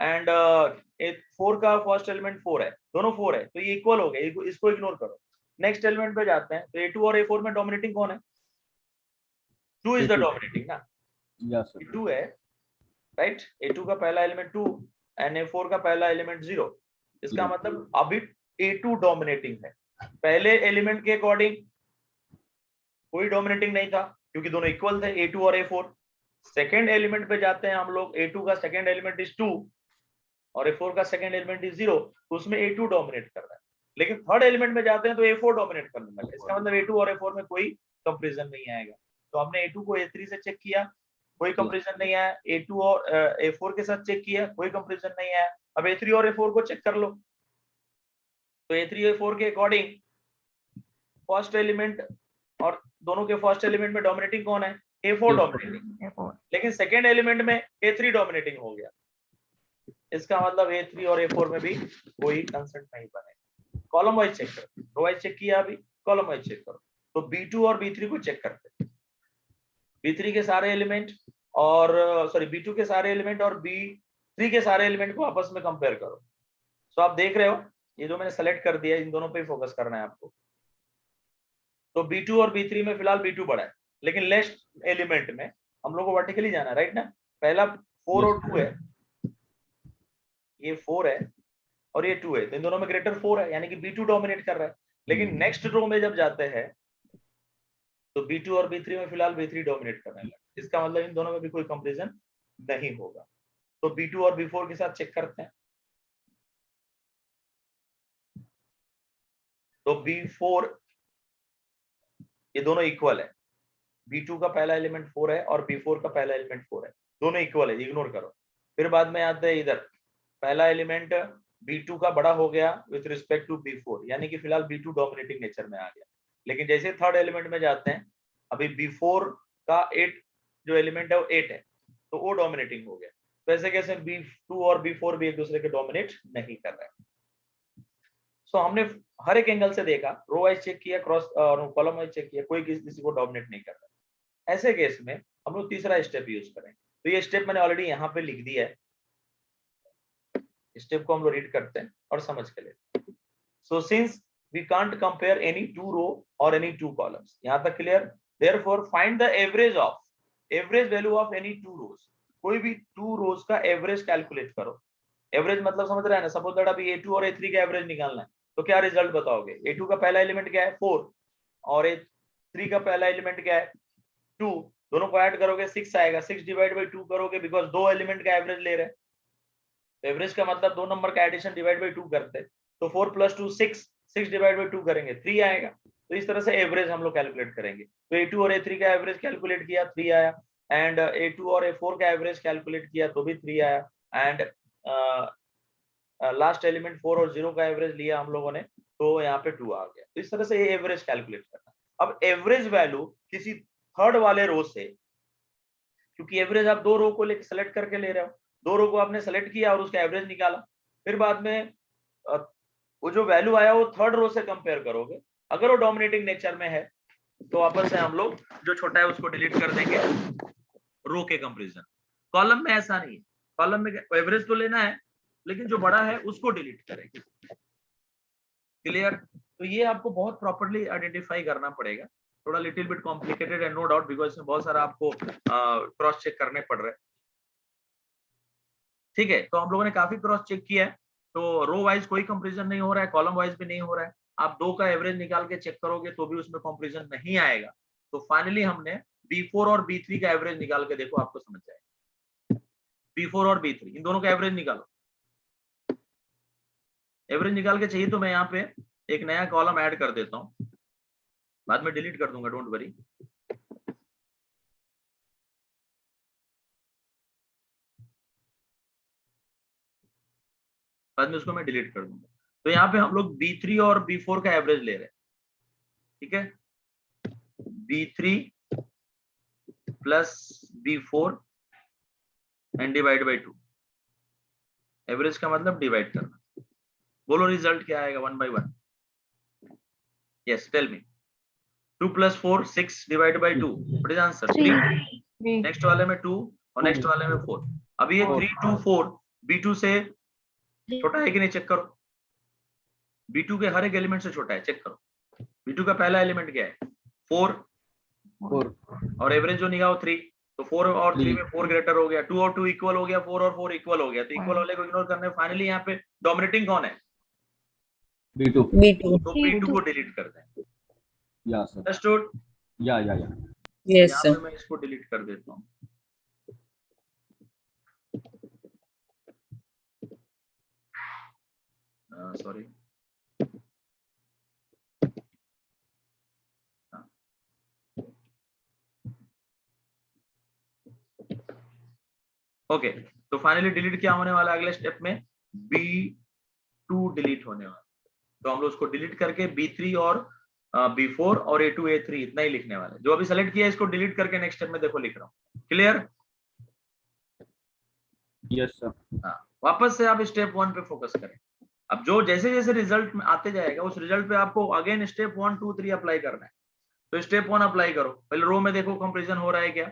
Speaker 1: एंड A4 का फर्स्ट एलिमेंट 4 है, दोनों 4 है, तो ये इक्वल हो गए, इसको इग्नोर करो। नेक्स्ट एलिमेंट पे जाते हैं। तो A2 और A4 में डोमिनेटिंग कौन है? 2 इज द
Speaker 4: A2.
Speaker 1: डोमिनेटिंग ना,
Speaker 4: Yes, sir.
Speaker 1: 2 है, राइट? A2 का पहला एलिमेंट 2 एंड A4 का पहला एलिमेंट 0। इसका
Speaker 4: Zero.
Speaker 1: मतलब अभी A2 डोमिनेटिंग है। पहले एलिमेंट के अकॉर्डिंग कोई डोमिनेटिंग नहीं था क्योंकि दोनों इक्वल थे, A2 और A4। सेकेंड एलिमेंट पे जाते हैं हम लोग, A2 का सेकेंड एलिमेंट इज 2 और A4 का सेकेंड एलिमेंट इज 0, तो उसमें A2 डोमिनेट कर रहा है। लेकिन थर्ड एलिमेंट में जाते हैं तो A4 डोमिनेट करने लगा। इसका मतलब A2 और A4 में कोई कंपैरिजन नहीं आएगा। तो हमने A2 को A3 से चेक किया, कोई कंपैरिजन नहीं आया। A2 और A4 के साथ चेक किया, कोई कंपैरिजन नहीं आया। अब A3 और A4 को चेक कर लो। तो A3 A4 के अकॉर्डिंग फर्स्ट एलिमेंट और दोनों के फर्स्ट एलिमेंट में डोमिनेटिंग कौन है? A4 डोमिनेटिंग, लेकिन सेकेंड एलिमेंट में A3 डोमिनेटिंग हो गया। इसका मतलब A3 और A4 में भी कोई कंसेंट नहीं बने। कॉलम वाइज चेक करो, रो वाइज चेक किया, अभी कॉलम वाइज चेक करो। तो B2 और B3 को चेक करते हैं। B3 के सारे एलिमेंट और सॉरी B2 के सारे एलिमेंट और B3 के सारे एलिमेंट को आपस में कंपेयर करो। सो आप देख रहे हो ये जो मैंने सेलेक्ट कर दिया, इन दोनों पे फोकस करना है आपको। तो B2 और B3 में फिलहाल B2 बड़ा है, लेकिन लेफ्ट एलिमेंट में हम लोग को वर्टिकली जाना है, राइट ना? पहला 4 और 2 है, ये 4 है और ये 2 है, तो इन दोनों में ग्रेटर 4 है, यानी कि B2 डोमिनेट कर रहा है। लेकिन नेक्स्ट रो में जब जाते हैं तो B2 और B3 में फिलहाल B3 डोमिनेट करने लगा। इसका मतलब इन दोनों में भी कोई कंपैरिजन नहीं होगा। तो B2 और B4 के साथ चेक करते हैं। तो B4 ये दोनों इक्वल है। B2 का पहला एलिमेंट 4 है और B4 का पहला एलिमेंट 4 है, दोनों इक्वल है, इग्नोर करो। फिर बाद में आते हैं इधर, पहला एलिमेंट B2 का बड़ा हो गया विथ रिस्पेक्ट टू B4, यानी कि फिलहाल B2 डोमिनेटिंग नेचर में आ गया। लेकिन जैसे थर्ड एलिमेंट में जाते हैं, अभी B4 का 8 जो एलिमेंट है वो 8 है, तो वो डोमिनेटिंग हो गया। तो ऐसे कैसे B2 और B4 भी एक दूसरे के डोमिनेट नहीं कर रहे हैं। सो हमने हर एक एंगल से देखा, रो वाइज चेक किया, क्रॉस कॉलम वाइज चेक किया, कोई किसी को डोमिनेट नहीं कर रहा। ऐसे केस में हम लोग तीसरा स्टेप यूज करें। तो ये स्टेप मैंने ऑलरेडी यहाँ पे लिख दिया है, स्टेप को हम लोग रीड करते हैं और समझ के लेते हैं। So since we can't compare any two row और एनी टू कॉलम्स, यहाँ तक clear? Therefore find the average value of any two rows. कोई भी टू रोज का एवरेज कैलकुलेट करो। एवरेज मतलब समझ रहे हैं ना? सपोज दैट अभी A2 और A3 का एवरेज निकालना है, तो क्या रिजल्ट बताओगे? A2 का पहला एलिमेंट क्या है? 4 और A3 का पहला एलिमेंट क्या है? 2। दोनों को ऐड करोगे 6 आएगा। 6 डिवाइड बाई 2 करोगे, बिकॉज दो एलिमेंट का एवरेज ले रहे हैं। एवरेज का मतलब दो नंबर का एडिशन डिवाइड बाई 2 करते हैं। तो 4 + 2 6, 6 डिवाइड बाई 2 करेंगे 3 आएगा। तो इस तरह से एवरेज हम लोग कैलकुलेट करेंगे। तो A2 और A3 का एवरेज कैलकुलेट किया, 3 आया। एंड A2 और A4 का एवरेज कैलकुलेट किया तो भी 3 आया। एंड लास्ट एलिमेंट 4 और 0 का एवरेज लिया हम लोगों ने, तो यहाँ पे 2 आ गया। तो इस तरह से ये एवरेज कैलकुलेट करना। अब एवरेज वैल्यू किसी थर्ड वाले रो से, क्योंकि एवरेज आप दो रो को लेकर सेलेक्ट करके ले रहे हो, दो रो को आपने सेलेक्ट किया और उसका एवरेज निकाला, फिर बाद में वो जो वैल्यू आया वो थर्ड रो से कंपेयर करोगे। अगर वो डोमिनेटिंग नेचर में है तो वापस से हम लोग जो छोटा है उसको डिलीट कर देंगे रो के कंपैरिजन। कॉलम में ऐसा नहीं है, कॉलम में एवरेज तो लेना है, लेकिन जो बड़ा है उसको डिलीट करेंगे। क्लियर? तो ये आपको बहुत प्रॉपर्ली आइडेंटिफाई करना पड़ेगा। थोड़ा लिटिल बिट कॉम्प्लिकेटेड है, नो डाउट, बिकॉज इसमें बहुत सारा आपको क्रॉस चेक करने पड़ रहे हैं। ठीक है, तो हम लोगों ने काफी क्रॉस चेक किया है। तो रो वाइज कोई कंपैरिजन नहीं हो रहा है, कॉलम वाइज भी नहीं हो रहा है। आप दो का एवरेज निकाल के चेक करोगे तो भी उसमें कंपैरिजन नहीं आएगा। तो फाइनली हमने B4 और B3 का एवरेज निकाल के देखो, आपको समझ जाएगा। B4 और B3 इन दोनों का एवरेज निकालो। एवरेज निकाल के चाहिए तो मैं यहाँ पे एक नया कॉलम ऐड कर देता हूँ, बाद में डिलीट कर दूंगा, डोंट वरी। बाद में उसको मैं डिलीट कर दूंगा। तो यहाँ पे हम लोग B3 और B4 का एवरेज ले रहे हैं। ठीक है, B3 + B4 and divide by 2। Average का मतलब डिवाइड करना। बोलो रिजल्ट क्या आएगा 1 by 1? Yes, tell me. 2 + 4 6 divide by 2, what is answer? 3। Next वाले में 2 और नेक्स्ट वाले में 4। अब ये 3 2 4 B2 से छोटा है कि नहीं? चेक करो। B2 के हर एक एलिमेंट से छोटा है, चेक करो। B2 का पहला एलिमेंट क्या है? 4 और एवरेज जो निकालो 3। तो 4 और 3 में 4 ग्रेटर हो गया, 2 और 2 इक्वल हो गया, 4 और 4 इक्वल हो गया। तो इक्वल वाले को इग्नोर करने, फाइनली यहाँ पे डोमिनेटिंग कौन है?
Speaker 4: B2।
Speaker 1: तो B2 को डिलीट कर दें।
Speaker 4: या सर।
Speaker 1: अंडरस्टूड?
Speaker 4: या
Speaker 3: Yes,
Speaker 1: यहाँ
Speaker 3: sir.
Speaker 1: पे मैं इसको डिलीट कर देता हूँ। Sorry, okay. तो फाइनली डिलीट क्या होने वाला है? अगले स्टेप में B2 डिलीट होने वाला। तो हम लोग उसको डिलीट करके B3 और B4 और A2 A3 इतना ही लिखने वाले। जो अभी सेलेक्ट किया है इसको डिलीट करके नेक्स्ट स्टेप में देखो लिख रहा हूँ। क्लियर?
Speaker 4: Yes sir.
Speaker 1: हाँ, वापस से आप स्टेप 1 पे फोकस करें। अब जो जैसे जैसे रिजल्ट में आते जाएगा उस रिजल्ट पे आपको अगेन स्टेप 1 2 3 अप्लाई करना है। तो स्टेप 1 अप्लाई करो। पहले रो में देखो कंपैरिजन हो रहा है क्या।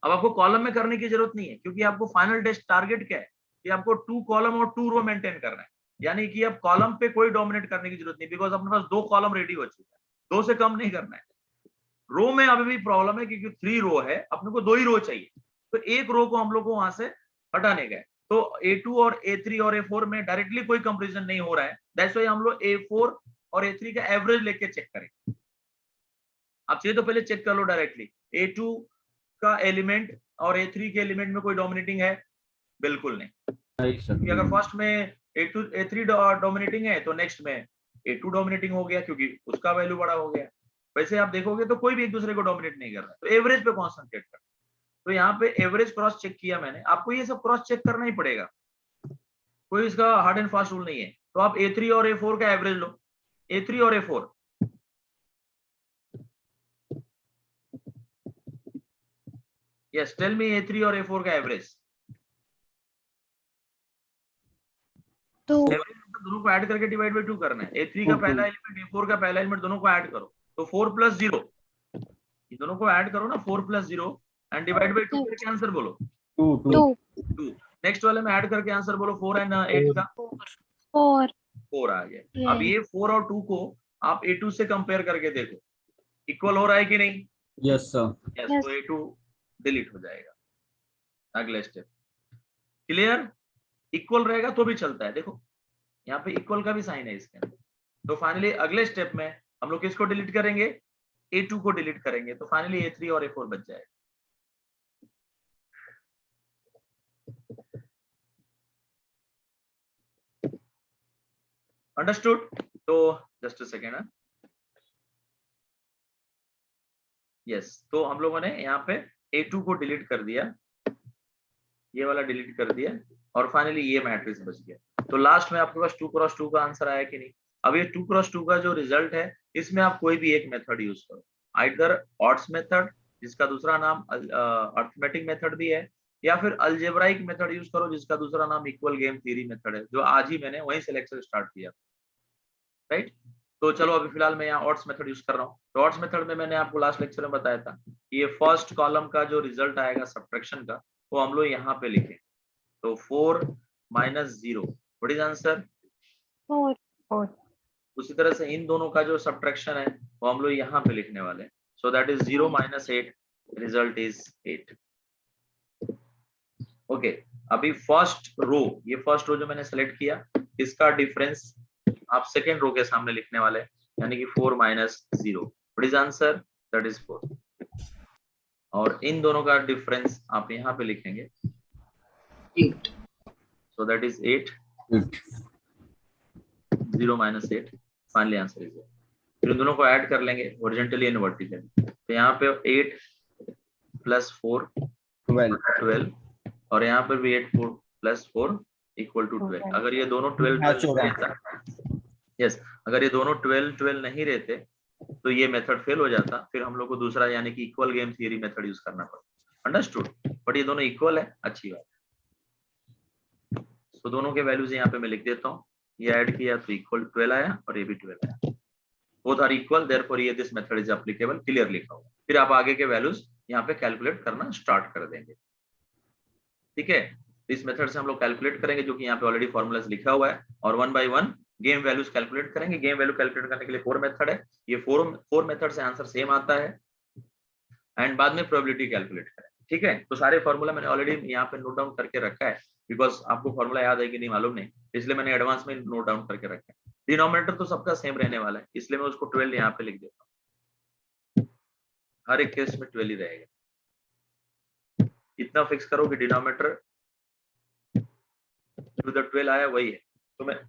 Speaker 1: अब आपको कॉलम में करने की जरूरत नहीं है, क्योंकि आपको फाइनल टेस्ट टारगेट क्या है कि आपको 2 कॉलम और 2 रो मेंटेन करना है। यानी कि अब कॉलम पे कोई डोमिनेट करने की जरूरत नहीं, बिकॉज अपने पास 2 कॉलम रेडी हो चुका है। 2 से कम नहीं करना है। रो में अभी भी प्रॉब्लम है क्योंकि 3 रो है, अपने को 2 ही रो चाहिए, तो एक रो को हम लोग को वहां से हटाने गए। तो A2 और A3 और A4 में डायरेक्टली कोई कंपैरिजन नहीं हो रहा है। दैट्स व्हाई हम लोग A4 और A3 का एवरेज लेके चेक करें। आप चाहिए तो पहले चेक कर लो डायरेक्टली A2 का एलिमेंट और A3 के एलिमेंट में कोई डोमिनेटिंग है? बिल्कुल नहीं।
Speaker 4: नहीं सर।
Speaker 1: क्योंकि अगर फर्स्ट में A2 A3 डोमिनेटिंग है तो नेक्स्ट में A2 डोमिनेटिंग हो गया, क्योंकि उसका वैल्यू बड़ा हो गया। वैसे आप देखोगे तो कोई भी एक दूसरे को डोमिनेट नहीं कर रहा है, तो एवरेज पे कॉन्सेंट्रेट कर। तो यहाँ पे एवरेज क्रॉस चेक किया मैंने। आपको ये सब क्रॉस चेक करना ही पड़ेगा, कोई इसका हार्ड एंड फास्ट रूल नहीं है। तो आप A3 और A4 का एवरेज लो। A3 और A4, यस टेल मी A3 और A4 का एवरेज।
Speaker 2: 2
Speaker 1: एवरेज दोनों को ऐड करके डिवाइड बाय 2 करना है। A3 का पहला एलिमेंट A4 का पहला एलिमेंट, दोनों को ऐड करो तो 4 + 0, ये दोनों को ऐड करो ना, 4 + 0 एंड डिवाइड बाय 2 करके आंसर बोलो
Speaker 4: 2
Speaker 2: 2
Speaker 1: 2। नेक्स्ट वाले में ऐड करके आंसर बोलो 4 एंड 8 का
Speaker 2: 4
Speaker 1: 4 आ गया। अब ये 4 और 2 को आप A2 से कंपेयर करके देखो, इक्वल हो रहा है कि नहीं?
Speaker 4: Yes sir.
Speaker 1: Yes,
Speaker 2: Yes.
Speaker 1: तो A2 डिलीट हो जाएगा। अगले स्टेप क्लियर। इक्वल रहेगा तो भी चलता है, देखो यहाँ पे इक्वल का भी साइन है इसके अंदर। तो फाइनली अगले स्टेप में हम लोग किसको डिलीट करेंगे? A2 को डिलीट करेंगे। तो फाइनली A3 और A4 बच जाएगा। अंडरस्टूड? तो जस्ट अ सेकेंड। यस, तो हम लोगों ने यहाँ पे A2 को डिलीट कर दिया, ये वाला डिलीट कर दिया, और फाइनली ये मैट्रिक्स बच गया। तो लास्ट में आपके पास 2 क्रॉस 2 का आंसर आया कि नहीं? अब ये 2 क्रॉस 2 का जो रिजल्ट है, इसमें आप कोई भी एक मेथड यूज करो, आइदर ऑड्स मेथड, जिसका दूसरा नाम अर्थमेटिक मेथड भी है, या फिर अलजेब्राइक मेथड यूज करो, जिसका दूसरा नाम इक्वल गेम थ्योरी मेथड है, जो आज ही मैंने वहीं से लेक्चर स्टार्ट किया, राइट। तो चलो अभी फिलहाल मैं यहाँ ऑड्स मेथड यूज कर रहा हूँ। तो ऑड्स मेथड में मैंने आपको लास्ट लेक्चर में बताया था कि ये फर्स्ट कॉलम का जो रिजल्ट आएगा सब्ट्रैक्शन का, वो हम लोग यहाँ पे लिखें। तो 4 - 0 व्हाट इज आंसर?
Speaker 2: 4
Speaker 1: उसी तरह से इन दोनों का जो सब्ट्रैक्शन है वो हम लोग यहाँ पे लिखने वाले हैं। सो that is 0 - 8, result is 8। Okay, अभी फर्स्ट रो, ये फर्स्ट रो जो मैंने सेलेक्ट किया, इसका डिफरेंस आप सेकेंड रो के सामने लिखने वाले, यानी कि 4 - 0 what is answer? That is 4। और इन दोनों का डिफरेंस आप यहाँ पे लिखेंगे
Speaker 3: 8.
Speaker 1: सो that is 8। 0 - 8, finally answer is 8। फिर इन दोनों को ऐड कर लेंगे हॉरिजॉन्टली एंड वर्टिकली। तो यहाँ पे 8 + 4 12, और यहाँ पर भी 8 + 4 = 12। अगर ये दोनों 12 रहता, यस, अगर ये दोनों 12 नहीं रहते तो ये मेथड फेल हो जाता। फिर हम लोग को दूसरा यानी कि equal game theory method use करना पड़ता। अंडरस्टूड? बट ये दोनों इक्वल है, अच्छी बात। तो दोनों के वैल्यूज यहाँ पे मैं लिख देता हूँ। ये ऐड किया तो इक्वल 12 आया, और ये भी 12 आया। बोथ आर इक्वल, देयरफॉर ये this method is applicable, clear लिखा होगा। फिर आप आगे के वैल्यूज यहाँ पे कैलकुलेट करना स्टार्ट कर देंगे। ठीक है, इस मेथड से हम लोग कैलकुलेट करेंगे, जो कि यहाँ पे ऑलरेडी फॉर्मूलाज लिखा हुआ है, और 1 बाय 1 गेम वैल्यूज कैलकुलेट करेंगे। गेम वैल्यू कैलकुलेट करने के लिए 4 मेथड है। ये 4 मेथड से आंसर सेम आता है, एंड बाद में प्रोबेबिलिटी कैलकुलेट करें। ठीक है, तो सारे फॉर्मूला मैंने ऑलरेडी यहाँ पे नोट डाउन करके रखा है, बिकॉज आपको फॉर्मूला याद है कि नहीं मालूम नहीं, इसलिए मैंने एडवांस में नोट डाउन करके रखा है। डिनोमिनेटर तो सबका सेम रहने वाला है, इसलिए मैं उसको 12 यहाँ पे लिख देता हूँ। हर एक केस में 12 ही रहेगा। इतना फिक्स करो कि डिनोमिनेटर जो 12 आया वही है। तो मैं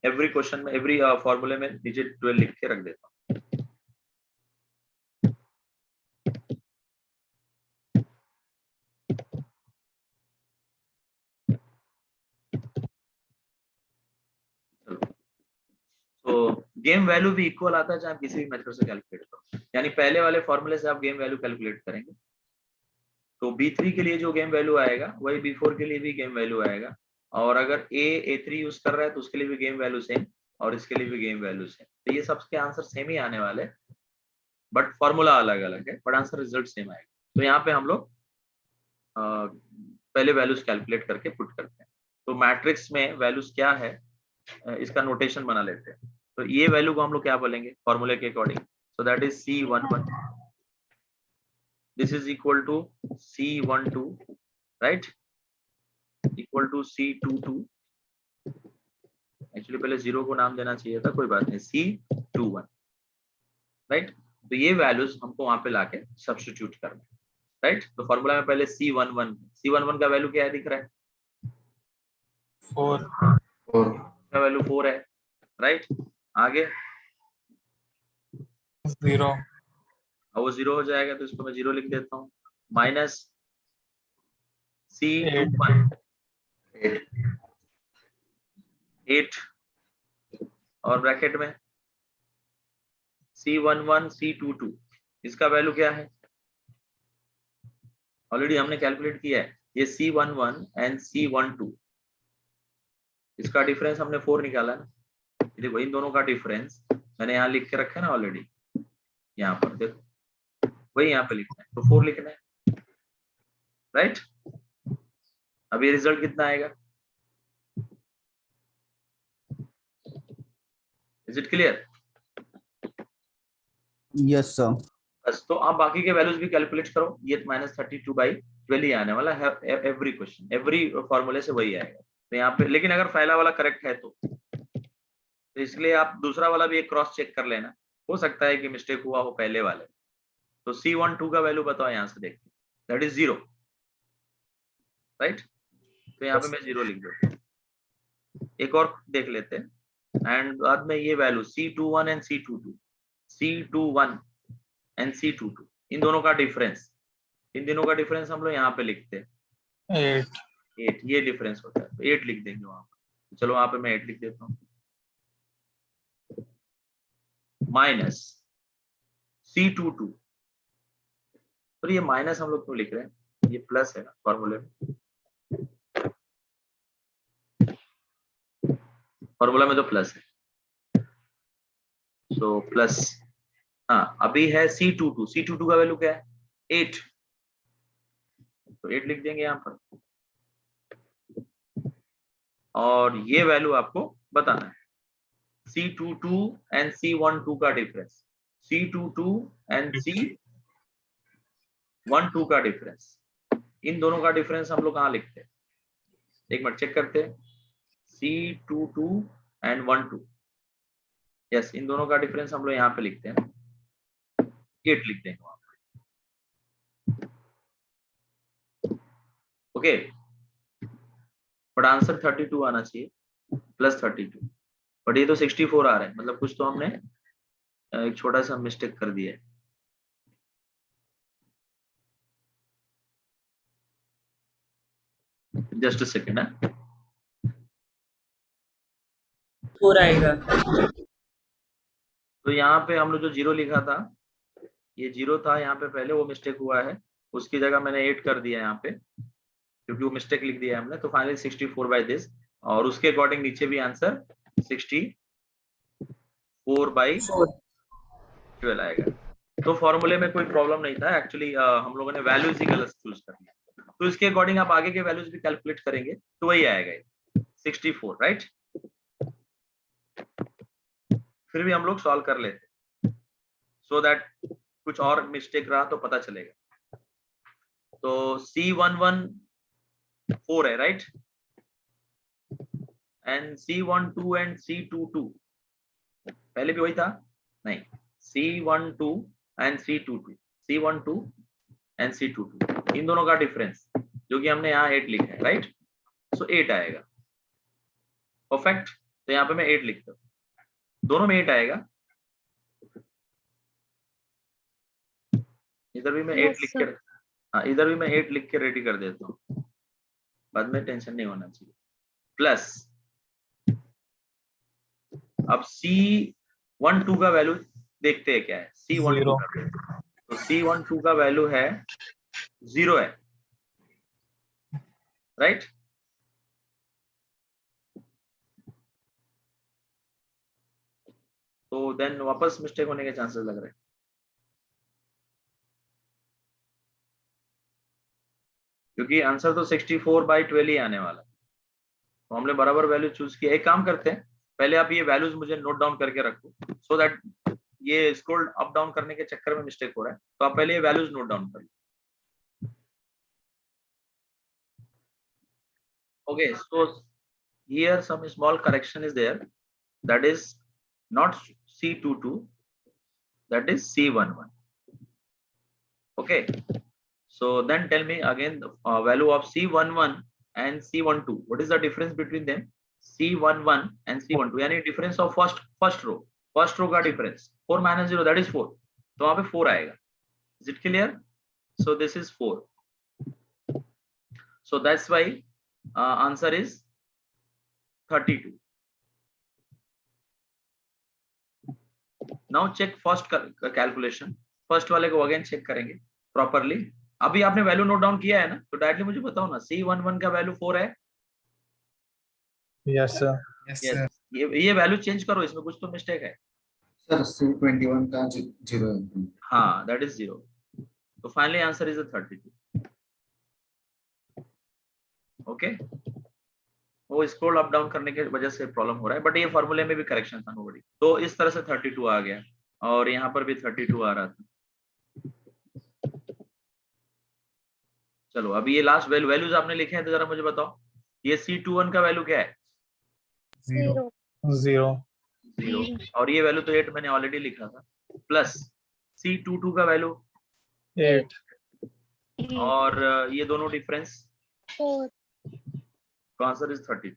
Speaker 1: एवरी क्वेश्चन में, एवरी फॉर्मूले में नीचे 12 लिख के रख देता हूँ। गेम वैल्यू भी इक्वल आता है चाहे आप किसी भी मेथड से कैलकुलेट करो, यानी पहले वाले फॉर्मूले से आप गेम वैल्यू कैलकुलेट करेंगे तो B3 के लिए जो गेम वैल्यू आएगा वही B4 के लिए भी गेम वैल्यू आएगा, और अगर A3 यूज कर रहा है तो उसके लिए भी गेम वैल्यू सेम और इसके लिए भी गेम वैल्यू सेम। तो ये सबके आंसर सेम ही आने वाले, बट फॉर्मूला अलग अलग है, बट आंसर रिजल्ट सेम आएगा। तो यहाँ पे हम लोग पहले वैल्यूज कैलकुलेट करके पुट करते हैं। तो मैट्रिक्स में वैल्यूज क्या है इसका नोटेशन बना लेते हैं। तो ये वैल्यू को हम लोग क्या बोलेंगे फॉर्मूले के according, so that is C11, this is equal to C12, right, equal to C22, actually पहले जीरो को नाम देना चाहिए था, कोई बात नहीं, C21, राइट। तो ये वैल्यूज हमको वहां पे लाके सब्स्टिट्यूट करना है, राइट। तो फॉर्मूला में पहले C11 का वैल्यू क्या है दिख रहा है,
Speaker 5: 4
Speaker 1: का वैल्यू 4 है, राइट। आगे
Speaker 5: 0
Speaker 1: अब वो 0 हो जाएगा तो इसको मैं 0 लिख देता हूँ, माइनस C21 8 और ब्रैकेट में C11 C22, इसका वैल्यू क्या है, ऑलरेडी हमने कैलकुलेट किया है, ये C11 एंड C12, इसका डिफरेंस हमने 4 निकाला ना, देखो इन दोनों का डिफरेंस मैंने यहाँ लिख के रखा है ना ऑलरेडी, यहाँ पर देखो वही यहाँ पे लिखना है, तो 4 लिखना है, राइट। अब ये रिजल्ट कितना आएगा, is it clear?
Speaker 4: Yes sir.
Speaker 1: बस, तो आप बाकी के वैल्यूज भी कैलकुलेट करो, ये -32/12 ही आने वाला है, एवरी क्वेश्चन एवरी फॉर्मूले से वही आएगा। तो यहाँ पे लेकिन अगर पहला वाला करेक्ट है तो इसलिए आप दूसरा वाला भी एक क्रॉस चेक कर लेना, हो सकता है कि मिस्टेक हुआ हो पहले वाले। तो C12 का वैल्यू बताओ यहाँ से देख, दैट इज 0, राइट। तो यहाँ पे मैं 0 लिख देता हूँ। एक और देख लेते हैं, एंड बाद में ये value C21 and C22 and C22, इन दोनों का डिफरेंस, इन दोनों का डिफरेंस हम लोग यहाँ पे लिखते हैं 8, ये डिफरेंस होता है, तो 8 लिख देंगे वहां पर। चलो वहां पे मैं 8 लिख देता हूँ, माइनस C22, और ये माइनस हम लोग क्यों लिख रहे हैं, ये प्लस है ना फॉर्मूले में, फॉर्मूला में तो प्लस है, सो प्लस, हाँ अभी है C22 का वैल्यू क्या है 8, तो 8 लिख देंगे यहाँ पर, और ये वैल्यू आपको बताना है C22 एंड C12 का डिफरेंस, C22 एंड C12 का डिफरेंस, इन दोनों का डिफरेंस हम लोग कहाँ लिखते हैं, एक मिनट चेक करते हैं, C22 एंड 12, यस, इन दोनों का डिफरेंस हम लोग यहाँ पे लिखते हैं, 8 लिख देंगे वहां पे, ओके। बट आंसर 32 आना चाहिए, +32, बट ये तो 64 आ रहा है, मतलब कुछ तो हमने एक छोटा सा मिस्टेक कर दिया है। जस्ट अ सेकेंड है,
Speaker 3: 4 आएगा।
Speaker 1: तो यहाँ पे हम लोग जो 0 लिखा था, ये 0 था यहाँ पे पहले, वो मिस्टेक हुआ है, उसकी जगह मैंने 8 कर दिया यहाँ पे, क्योंकि वो मिस्टेक लिख दिया हमने, तो फाइनली 64/this, और उसके अकॉर्डिंग नीचे भी आंसर 64/12 आएगा। तो फॉर्मूले में कोई प्रॉब्लम नहीं था एक्चुअली, हम लोगों ने वैल्यूज ही गलत चूज कर लिया, तो इसके अकॉर्डिंग आप आगे के वैल्यूज भी कैलकुलेट करेंगे तो वही आएगा 64, राइट। फिर भी हम लोग सॉल्व कर लेते, सो दैट कुछ और मिस्टेक रहा तो पता चलेगा। तो C11 4 है, right, and C12 and C22 पहले भी वही था, नहीं, C12 and C22 and C22, इन दोनों का डिफरेंस जो कि हमने यहाँ 8 लिखा है, राइट, सो 8 आएगा, परफेक्ट। तो यहाँ पे मैं 8 लिखता हूँ, दोनों में 8 आएगा, इधर भी मैं 8 लिख के, हाँ इधर भी मैं 8 लिख के रेडी कर देता हूँ, बाद में टेंशन नहीं होना चाहिए, प्लस अब C12 का वैल्यू देखते हैं क्या है। C12 का वैल्यू, तो C12 का वैल्यू है 0 है, राइट। तो देन वापस मिस्टेक होने के चांसेस लग रहे हैं, क्योंकि आंसर तो 64/12 ही आने वाला है। तो हमने बराबर वैल्यू चूज किया। एक काम करते हैं, पहले आप ये वैल्यूज मुझे नोट डाउन करके रखो, सो दैट ये स्क्रॉल अप डाउन करने के चक्कर में मिस्टेक हो रहा है। तो आप पहले ये वैल्यूज नोट डाउन कर लो। Okay, so here some small correction is there, that is not C22, that is C11. Okay, so then tell me again the value of C11 and C12. What is the difference between them? C11 and C12 यानी difference of first row का difference 4 minus 0, that is 4. तो वहां पे 4 आएगा. Is it clear? So this is 4. So that's why answer is 32. Now check first calculation. First वाले को again check करेंगे properly. अभी आपने वैल्यू नोट डाउन किया है ना, तो डायरेक्टली मुझे बताओ ना, C11 का वैल्यू 4 है।
Speaker 5: Yes sir.
Speaker 6: Yes
Speaker 1: Yes.
Speaker 6: Sir.
Speaker 1: ये वैल्यू चेंज करो, इसमें कुछ तो मिस्टेक है।
Speaker 6: सर C21 का 0 है।
Speaker 1: हाँ, दैट इज 0। तो फाइनली आंसर इज 32। ओके, वो स्क्रॉल अप डाउन करने की वजह से प्रॉब्लम हो रहा है, बट ये फॉर्मूले में भी करेक्शन था, नो वरी। तो इस तरह से 32 आ गया, और यहाँ पर भी 32 आ रहा था। चलो अभी ये लास्ट वैल्यूज आपने लिखे हैं, तो जरा मुझे बताओ ये C21 का वैल्यू क्या है?
Speaker 2: 0
Speaker 1: 0। और ये वैल्यू तो 8 मैंने ऑलरेडी लिखा था, प्लस C22 का वैल्यू
Speaker 5: 8
Speaker 1: और ये दोनों डिफरेंस,
Speaker 2: 4
Speaker 1: तो आंसर इज 32।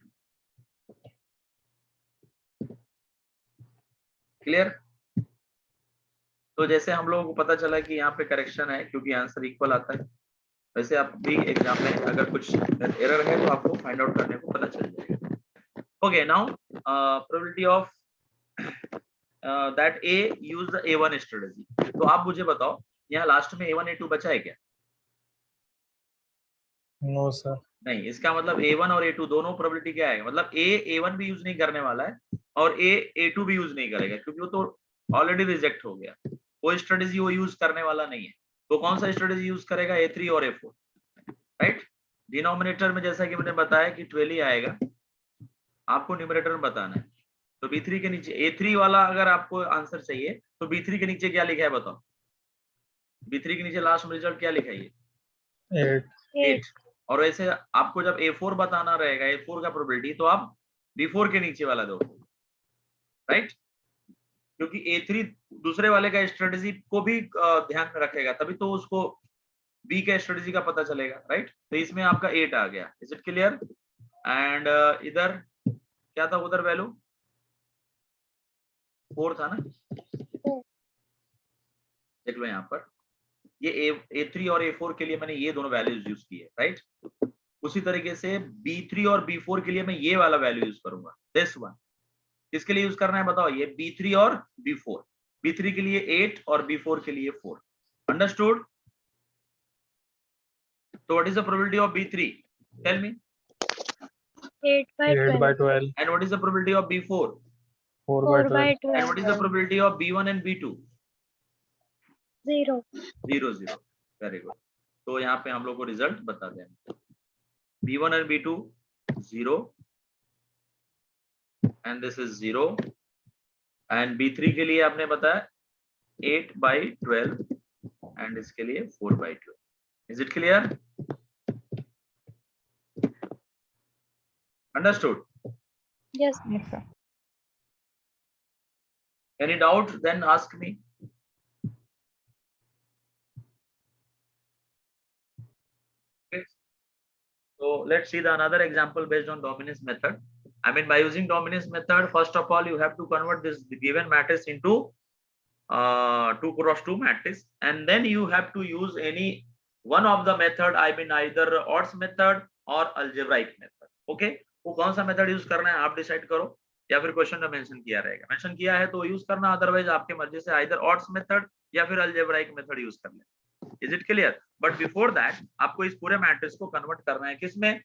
Speaker 1: क्लियर? तो जैसे हम लोगों को पता चला कि यहाँ पे करेक्शन है क्योंकि आंसर इक्वल आता है, वैसे आप भी एग्जाम में अगर कुछ एरर है तो आपको फाइंड आउट करने को पता चल जाएगा। Okay, now probability of that A use the A1 strategy. तो आप मुझे बताओ यहाँ लास्ट में A1 A2 बचा है क्या?
Speaker 5: No sir.
Speaker 1: नहीं, इसका मतलब A1 और A2 दोनों प्रोबेबिलिटी क्या है, मतलब A A1 भी यूज नहीं करने वाला है और A A2 भी यूज नहीं करेगा, क्योंकि वो तो ऑलरेडी रिजेक्ट हो गया। वो स्ट्रेटजी वो यूज करने वाला नहीं है। तो कौन सा स्ट्रेटजी यूज करेगा? A3 और A4, राइट। डिनोमिनेटर में जैसा कि मैंने बताया कि 12 ही आएगा, आपको न्यूमरेटर में बताना है। तो B3 के नीचे A3 वाला अगर आपको आंसर चाहिए तो B3 के नीचे क्या लिखा है बताओ? B3 के नीचे लास्ट में रिजल्ट क्या लिखा है? 8। और वैसे आपको जब A4 बताना रहेगा, A4 का प्रोबेबिलिटी, तो आप B4 के नीचे वाला दो, राइट। क्योंकि A3 दूसरे वाले का स्ट्रेटजी को भी ध्यान में रखेगा, तभी तो उसको B का स्ट्रेटजी का पता चलेगा, राइट। तो इसमें आपका 8 आ गया। Is it clear? एंड इधर क्या था? उधर वैल्यू 4 था ना, देख लो यहाँ पर। ये A3 और A4 के लिए मैंने ये दोनों वैल्यूज यूज की है, राइट। उसी तरीके से B3 और B4 के लिए मैं ये वाला वैल्यू यूज करूंगा, दिस वन। किसके लिए यूज करना है बताओ? ये B3 और B4। B3 के लिए 8 और B4 के लिए 4। Understood? So what is the probability of B3? Tell me.
Speaker 2: 8/12
Speaker 1: And what is the probability of B4?
Speaker 5: 4/12
Speaker 1: And what is the probability of B1 and B2?
Speaker 2: 0
Speaker 1: 0 0। Very good. तो यहाँ पे हम लोग को रिजल्ट बता दें, B1 and B2 0 and this is 0 and B3 के लिए आपने बताया 8/12 and इसके लिए 4/12। Is it clear? Understood?
Speaker 2: yes
Speaker 7: sir.
Speaker 1: Any doubt? Then ask me. Okay. So let's see the another example based on dominance method. I mean, by using dominance method, first of all, you have to convert this given matrix into 2x2 matrix, and then you have to use any one of the method. I mean, either odds method or algebraic method. Okay, वो कौन सा method use करना है आप decide करो। या फिर question में मेंशन किया रहेगा। मेंशन किया है तो यूज करना, अदरवाइज आपके मर्जी से आइदर ऑड्स मेथड या फिर अलजेब्राइक मेथड यूज कर लें। Is it clear? But before that आपको इस पूरे मैट्रिक्स को कन्वर्ट करना है किसमें?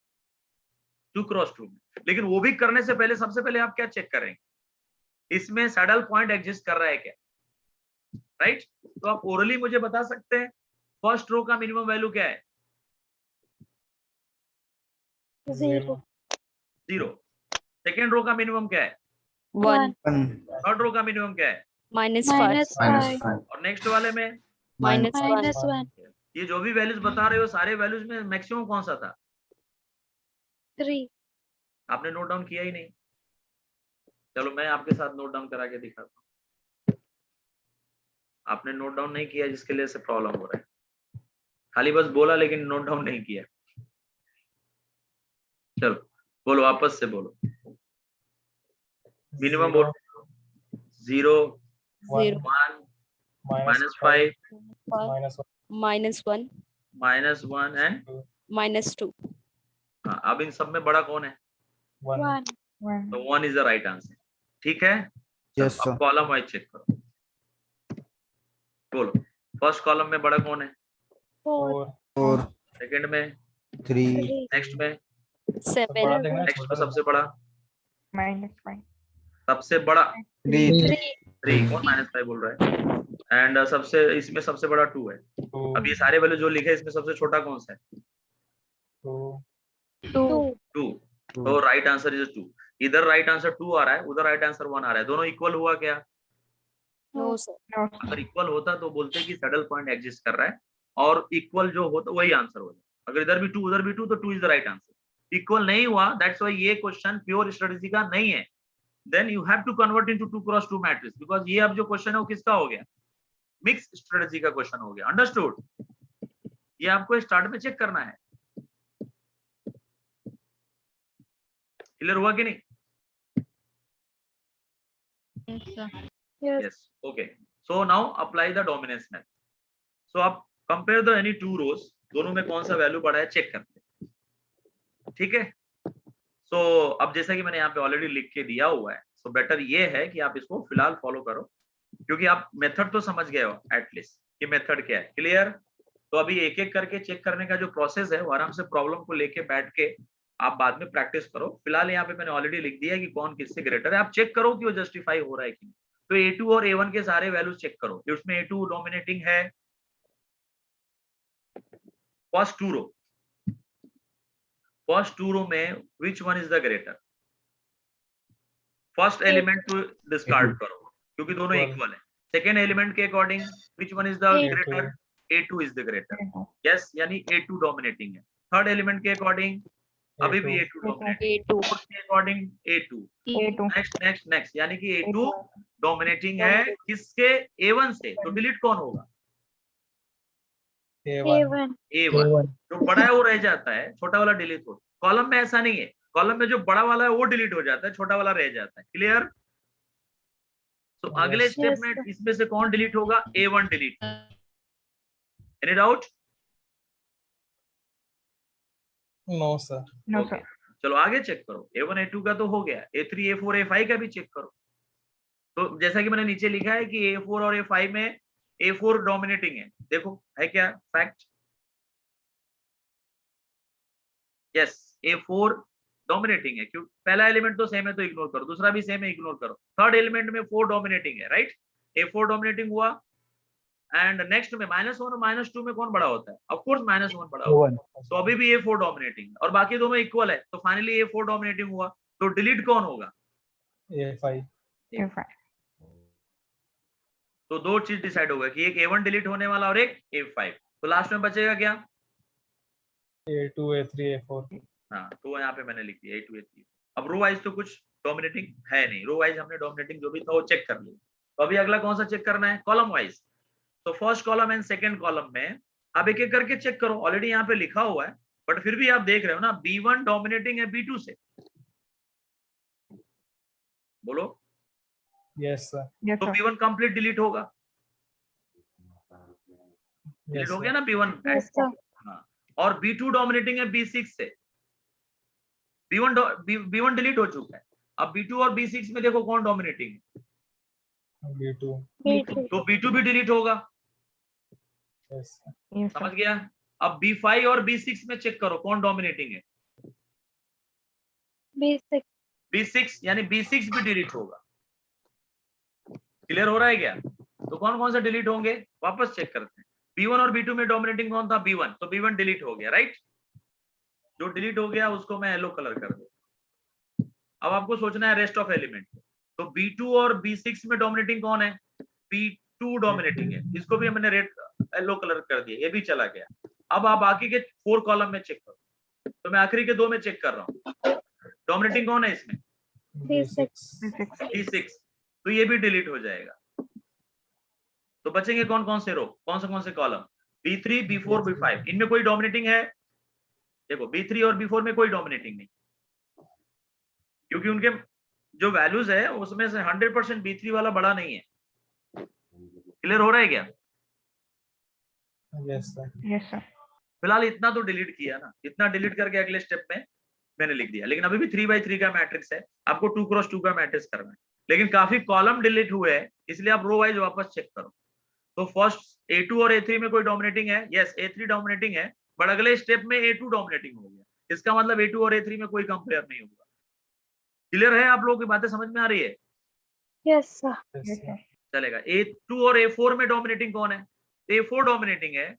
Speaker 1: 2 क्रॉस 2 में। लेकिन वो भी करने से पहले सबसे पहले आप क्या चेक करेंगे? इसमें सैडल पॉइंट एग्जिस्ट कर रहा है क्या, राइट? तो आप ओरली मुझे बता सकते हैं फर्स्ट रो का मिनिमम वैल्यू क्या है?
Speaker 2: 0
Speaker 1: 0। सेकेंड रो का मिनिमम क्या है?
Speaker 2: 1
Speaker 1: थर्ड रो का मिनिमम क्या है?
Speaker 2: -5
Speaker 6: -5
Speaker 1: और नेक्स्ट वाले में
Speaker 2: -1
Speaker 1: ये जो भी वैल्यूज बता रहे हो सारे वैल्यूज में मैक्सिमम कौन सा था?
Speaker 2: 3
Speaker 1: आपने नोट डाउन किया ही नहीं। चलो मैं आपके साथ नोट डाउन करा के दिखाता हूँ। आपने नोट डाउन नहीं किया जिसके लिए से प्रॉब्लम हो रहा है। खाली बस बोला लेकिन नोट डाउन नहीं किया। चलो बोलो, वापस से बोलो। मिनिमम बोलो। 0 1 -5 -1 एंड
Speaker 2: -2
Speaker 1: हाँ, अब इन सब में बड़ा कौन है?
Speaker 2: 1
Speaker 1: तो 1 इज द राइट आंसर। ठीक है,
Speaker 4: Yes, sir.
Speaker 1: अब कॉलम वाइज चेक करो। बोलो, फर्स्ट कॉलम में बड़ा कौन है?
Speaker 2: 4
Speaker 4: 4
Speaker 1: सेकंड में?
Speaker 4: 3
Speaker 1: नेक्स्ट में?
Speaker 2: 7
Speaker 1: नेक्स्ट में सबसे बड़ा?
Speaker 7: -5
Speaker 1: सबसे बड़ा
Speaker 4: 3
Speaker 1: 3। कौन -5 बोल रहा है? एंड सबसे इसमें सबसे बड़ा 2 है। अब ये सारे वैल्यू जो लिखे इसमें सबसे छोटा कौन सा है?
Speaker 2: 2
Speaker 1: 2। तो राइट आंसर इज 2। इधर राइट आंसर 2 आ रहा है, उधर राइट आंसर 1 आ रहा है। दोनों इक्वल हुआ क्या?
Speaker 2: नो सर
Speaker 1: अगर इक्वल होता तो बोलते कि सैडल पॉइंट एग्जिस्ट कर रहा है, और इक्वल जो होता वही आंसर हो जाए। अगर इधर भी 2 उधर भी 2 तो 2 is the right answer. Equal नहीं हुआ, दैट्स व्हाई ये क्वेश्चन प्योर स्ट्रेटजी का नहीं है। Then you have to convert into 2 cross 2 matrix, because ये अब जो क्वेश्चन है वो किसका हो गया? मिक्स स्ट्रेटजी का क्वेश्चन हो गया। अंडरस्टूड? ये आपको स्टार्ट में चेक करना है। क्लियर हुआ कि नहीं?
Speaker 2: yes
Speaker 1: Yes. Okay. So now apply the dominance method. So आप compare the any two rows, दोनों में कौन सा वैल्यू बड़ा है चेक करते हैं। ठीक है। So अब जैसा कि मैंने यहाँ पे ऑलरेडी लिख के दिया हुआ है, so बेटर ये है कि आप इसको फिलहाल फॉलो करो, क्योंकि आप मेथड तो समझ गए हो एटलीस्ट कि मेथड क्या है। क्लियर? तो अभी एक एक करके चेक करने का जो प्रोसेस है वो आराम से प्रॉब्लम को लेके बैठ के आप बाद में प्रैक्टिस करो। फिलहाल यहाँ पे मैंने ऑलरेडी लिख दिया है कि कौन किससे ग्रेटर है। आप चेक करो कि वो जस्टिफाई हो रहा है कि नहीं। तो A2 और A1 के सारे वैल्यूज चेक करो कि उसमें A2 डोमिनेटिंग है। फर्स्ट टू रो में which one is the greater? First element को डिस्कार्ड करो क्योंकि दोनों इक्वल है। सेकेंड एलिमेंट के according which one is the greater? A2 is the greater. Yes, यानी A2 डोमिनेटिंग है। थर्ड एलिमेंट के अकॉर्डिंग अभी भी A2 डोमिनेटिंग। फोर्थ के अकॉर्डिंग A2। नेक्स्ट यानी कि A2 डोमिनेटिंग है किसके? A1 से। तो डिलीट कौन होगा?
Speaker 2: A1
Speaker 1: जो बड़ा है वो रह जाता है, छोटा वाला डिलीट हो। कॉलम में ऐसा नहीं है, कॉलम में जो बड़ा वाला है वो डिलीट हो जाता है, छोटा वाला रह जाता है। क्लियर? तो अगले स्टेप
Speaker 2: Yes,
Speaker 1: में
Speaker 2: sir.
Speaker 1: इसमें से कौन डिलीट होगा? A1 delete. Any doubt?
Speaker 5: No sir
Speaker 7: no
Speaker 1: Okay.
Speaker 7: Sir
Speaker 1: चलो आगे चेक करो। A1 A2 का तो हो गया, A3 A4 A5 का भी चेक करो। तो जैसा कि मैंने नीचे लिखा है कि A4 और A5 में A4 डोमिनेटिंग है। देखो है क्या फैक्ट? यस, A4 डोमिनेटिंग है। क्यों? पहला एलिमेंट तो सेम है तो इग्नोर करो, दूसरा भी सेम है इग्नोर करो। थर्ड एलिमेंट में 4 डोमिनेटिंग है, राइट? A4 डोमिनेटिंग हुआ। एंड नेक्स्ट में -1 और -2 में कौन बड़ा होता है? ऑफ कोर्स -1 बड़ा होता है। तो अभी भी A4 डोमिनेटिंग और बाकी दोनों इक्वल है, तो फाइनली A4 डोमिनेटिंग हुआ। तो डिलीट कौन होगा?
Speaker 5: A5
Speaker 1: तो दो चीज डिसाइड होगा कि एक A1 डिलीट होने वाला और एक A5। तो लास्ट में बचेगा क्या?
Speaker 5: A2 A3 A4
Speaker 1: हाँ, तो यहाँ पे मैंने लिख दिया A2 A3। अब रो वाइज तो कुछ डोमिनेटिंग है नहीं, रो वाइज हमने डोमिनेटिंग जो भी था वो चेक कर लिया। तो अभी अगला कौन सा चेक करना है? Column wise. तो first column and second column में आप एक एक करके चेक करो। ऑलरेडी यहाँ पे लिखा हुआ है बट फिर भी आप देख रहे हो ना, B1 डोमिनेटिंग है B2 से। बोलो।
Speaker 5: यस सर
Speaker 7: यस
Speaker 1: तो
Speaker 7: सर
Speaker 1: B1 कंप्लीट डिलीट होगा। डिलीट हो गया ना B1।
Speaker 2: yes sir
Speaker 1: हाँ, और B2 डोमिनेटिंग है B6 से। B1 डिलीट हो चुका है। अब B2 और B6 में देखो कौन डोमिनेटिंग है,
Speaker 5: B2.
Speaker 2: B2.
Speaker 1: तो B2 भी डिलीट होगा,
Speaker 5: Yes, sir.
Speaker 7: Yes,
Speaker 1: समझ
Speaker 7: sir.
Speaker 1: गया। अब B5 और B6 में चेक करो कौन डोमिनेटिंग है,
Speaker 2: B6.
Speaker 1: B6, यानी B6 भी डिलीट होगा। क्लियर हो रहा है क्या? तो कौन कौन से डिलीट होंगे वापस चेक करते हैं। B1 और B2 में डोमिनेटिंग कौन था, B1, तो B1 डिलीट हो गया, राइट। जो डिलीट हो गया उसको मैं येलो कलर कर दूं। अब आपको सोचना है रेस्ट ऑफ एलिमेंट। तो B2 और B6 में डोमिनेटिंग कौन है, B2 डोमिनेटिंग है, इसको भी हमने रेड येलो कलर कर दिया, ये भी चला गया। अब आप बाकी के 4 कॉलम में चेक करो, तो मैं आखिरी के 2 में चेक कर रहा हूँ, डोमिनेटिंग कौन है इसमें,
Speaker 2: B6.
Speaker 7: B6.
Speaker 1: B6, तो ये भी डिलीट हो जाएगा। तो बचेंगे कौन कौन से रो, कौन से कॉलम, B3, B4, B5, इनमें कोई डोमिनेटिंग है? देखो B3 और B4 में कोई डोमिनेटिंग नहीं, क्योंकि उनके जो वैल्यूज है उसमें से 100% B3 वाला बड़ा नहीं है। क्लियर हो रहा है क्या?
Speaker 5: Yes, sir.
Speaker 7: Yes, sir.
Speaker 1: फिलहाल इतना तो डिलीट किया ना, इतना डिलीट करके अगले स्टेप में मैंने लिख दिया, लेकिन अभी भी 3x3 का मैट्रिक्स है, आपको 2x2 का मैट्रिक्स करना है, लेकिन काफी कॉलम डिलीट हुए हैं, इसलिए आप रो वाइज वापस चेक करो। तो फर्स्ट A2 और A3 में कोई डोमिनेटिंग है, यस A3 डोमिनेटिंग है, बट अगले स्टेप में A2 डोमिनेटिंग हो गया, इसका मतलब A2 और A3 में कोई कंपेयर नहीं होगा। क्लियर है? आप लोगों की बातें समझ में आ रही है?
Speaker 2: Yes, sir.
Speaker 5: Yes,
Speaker 7: Yes,
Speaker 5: sir.
Speaker 7: sir.
Speaker 1: चलेगा। A2 और A4 में डोमिनेटिंग कौन है, A4 डोमिनेटिंग है,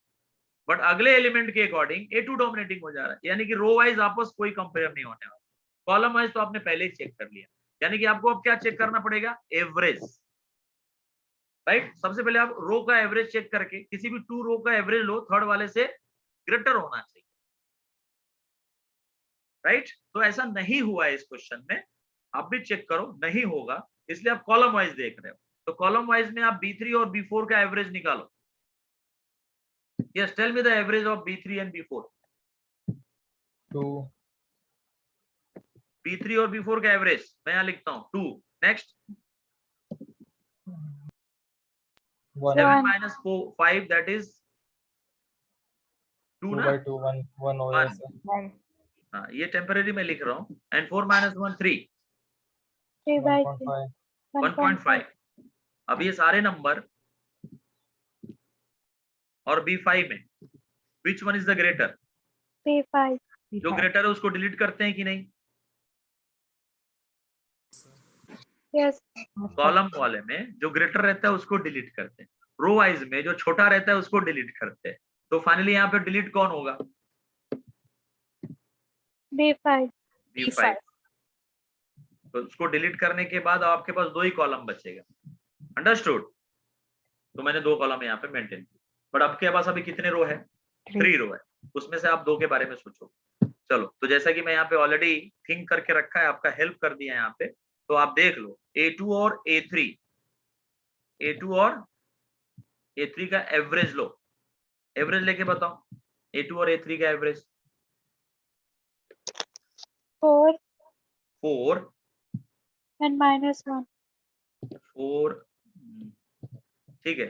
Speaker 1: बट अगले एलिमेंट के अकॉर्डिंग A2 डोमिनेटिंग हो जा रहा है, यानी कि रो वाइज आपस कोई कंपेयर नहीं होने वाला। कॉलम वाइज तो आपने पहले ही चेक कर लिया, यानी कि आपको अब क्या चेक करना पड़ेगा, एवरेज, राइट। सबसे पहले आप रो का एवरेज चेक करके, किसी भी 2 रो का एवरेज लो, थर्ड वाले से ग्रेटर होना चाहिए, राइट। तो ऐसा नहीं हुआ है इस क्वेश्चन में, आप भी चेक करो, नहीं होगा, इसलिए आप कॉलम वाइज देख रहे हो। तो कॉलम वाइज में आप B3 और B4 का एवरेज निकालो। Yes, tell me the average of B3 and B4।
Speaker 5: 2.
Speaker 1: B3 और B4 का एवरेज मैं यहाँ लिखता हूँ 2। नेक्स्ट
Speaker 5: 1.
Speaker 1: 7 minus 5, that is 2
Speaker 5: 2
Speaker 1: ना,
Speaker 5: by 2. 1. 1. Oh, yes, sir.
Speaker 7: 1.
Speaker 1: हाँ ये टेम्परेरी में लिख रहा हूँ। And 4 minus 1 3,
Speaker 2: 3/3.
Speaker 5: 1.5.
Speaker 1: 1.5। अब ये सारे नंबर और B5 में which one is the greater,
Speaker 2: B5.
Speaker 1: जो ग्रेटर है उसको डिलीट करते हैं कि नहीं,
Speaker 2: Yes.
Speaker 1: कॉलम वाले में जो ग्रेटर रहता है उसको डिलीट करते हैं, रो वाइज में जो छोटा रहता है उसको डिलीट करते हैं। तो फाइनली यहाँ पे डिलीट कौन होगा,
Speaker 2: B5.
Speaker 1: B5। तो उसको डिलीट करने के बाद आपके पास 2 ही कॉलम बचेगा, अंडरस्टूड। तो मैंने 2 कॉलम यहाँ पे मेंटेन किया, बट आपके पास अभी कितने रो है, 3 रो है, उसमें से आप 2 के बारे में सोचो। चलो, तो जैसा कि मैं यहाँ पे ऑलरेडी थिंक करके रखा है, आपका हेल्प कर दिया यहाँ पे, तो आप देख लो A2 और A3, A2 और A3 का एवरेज लो, एवरेज लेके बताओ A2 और A3 का एवरेज।
Speaker 2: 4
Speaker 1: 4
Speaker 2: and -1.
Speaker 1: 4, ठीक है,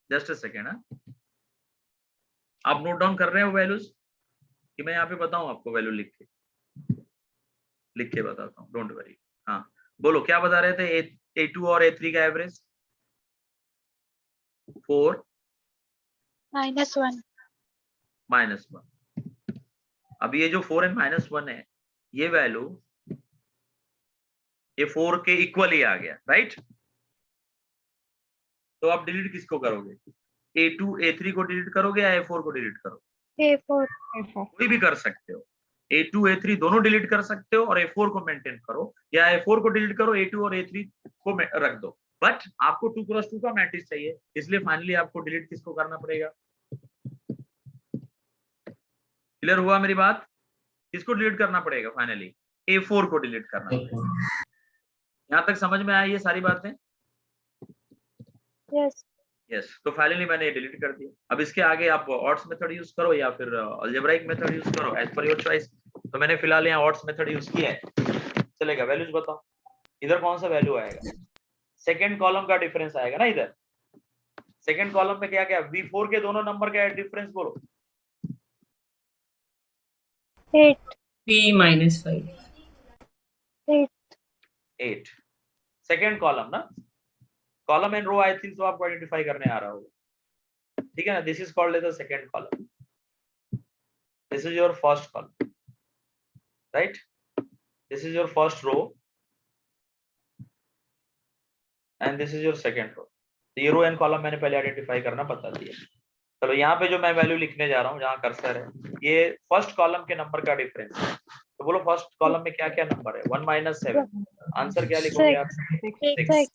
Speaker 1: जस्ट अ सेकेंड। आप नोट डाउन कर रहे हो वैल्यूज कि मैं यहाँ पे बताऊं आपको, वैल्यू लिख के बताता हूँ, डोंट वरी। हाँ बोलो क्या बता रहे थे, A2 और A3 का एवरेज 4
Speaker 2: -1.
Speaker 1: -1। अब ये जो 4 एंड -1 है, ये वैल्यू ये 4 के इक्वल ही आ गया, राइट। तो आप डिलीट किसको करोगे, A2 A3 को डिलीट करोगे या A4 को डिलीट करोगे,
Speaker 2: A4.
Speaker 7: A4.
Speaker 1: कोई भी कर सकते हो, A2 A3 दोनों डिलीट कर सकते हो, और A4 को मेंटेन करो, या A4 को डिलीट करो, A2 और A3 को रख दो, बट आपको 2x2 का मैट्रिक्स चाहिए, इसलिए फाइनली आपको डिलीट किसको करना पड़ेगा। क्लियर हुआ मेरी बात, किसको डिलीट करना पड़ेगा फाइनली, A4 को डिलीट करना पड़ेगा। यहाँ तक समझ में आई ये सारी बातें,
Speaker 2: Yes.
Speaker 1: यस। तो फाइनली मैंने डिलीट कर दिया। अब इसके आगे आप ऑड्स मेथड यूज करो या फिर अलजेब्राइक मेथड यूज करो, एज पर योर चॉइस। तो मैंने फिलहाल यहाँ ऑड्स मेथड यूज किया है, चलेगा। वैल्यूज बताओ, इधर कौन सा वैल्यू आएगा, सेकंड कॉलम का डिफरेंस आएगा ना, इधर सेकंड कॉलम में क्या क्या, V4 के दोनों नंबर का डिफरेंस बोलो,
Speaker 2: 8.
Speaker 3: 3 minus 5.
Speaker 2: 8.
Speaker 1: 8. सेकेंड कॉलम ना, column and row I think तो आपको आइडेंटिफाई करने आ रहा होगा, ठीक है ना। This is called as the second column, this is your first column, right, this is your first row and this is your second row. ये रो एंड कॉलम मैंने पहले आइडेंटिफाई करना बता दिया। चलो यहाँ पे जो मैं वैल्यू लिखने जा रहा हूँ, जहाँ कर्सर है, ये फर्स्ट कॉलम के नंबर का डिफरेंस है। तो बोलो फर्स्ट कॉलम में क्या क्या नंबर है? 1 - 7। आंसर क्या लिखोगे आप? 6।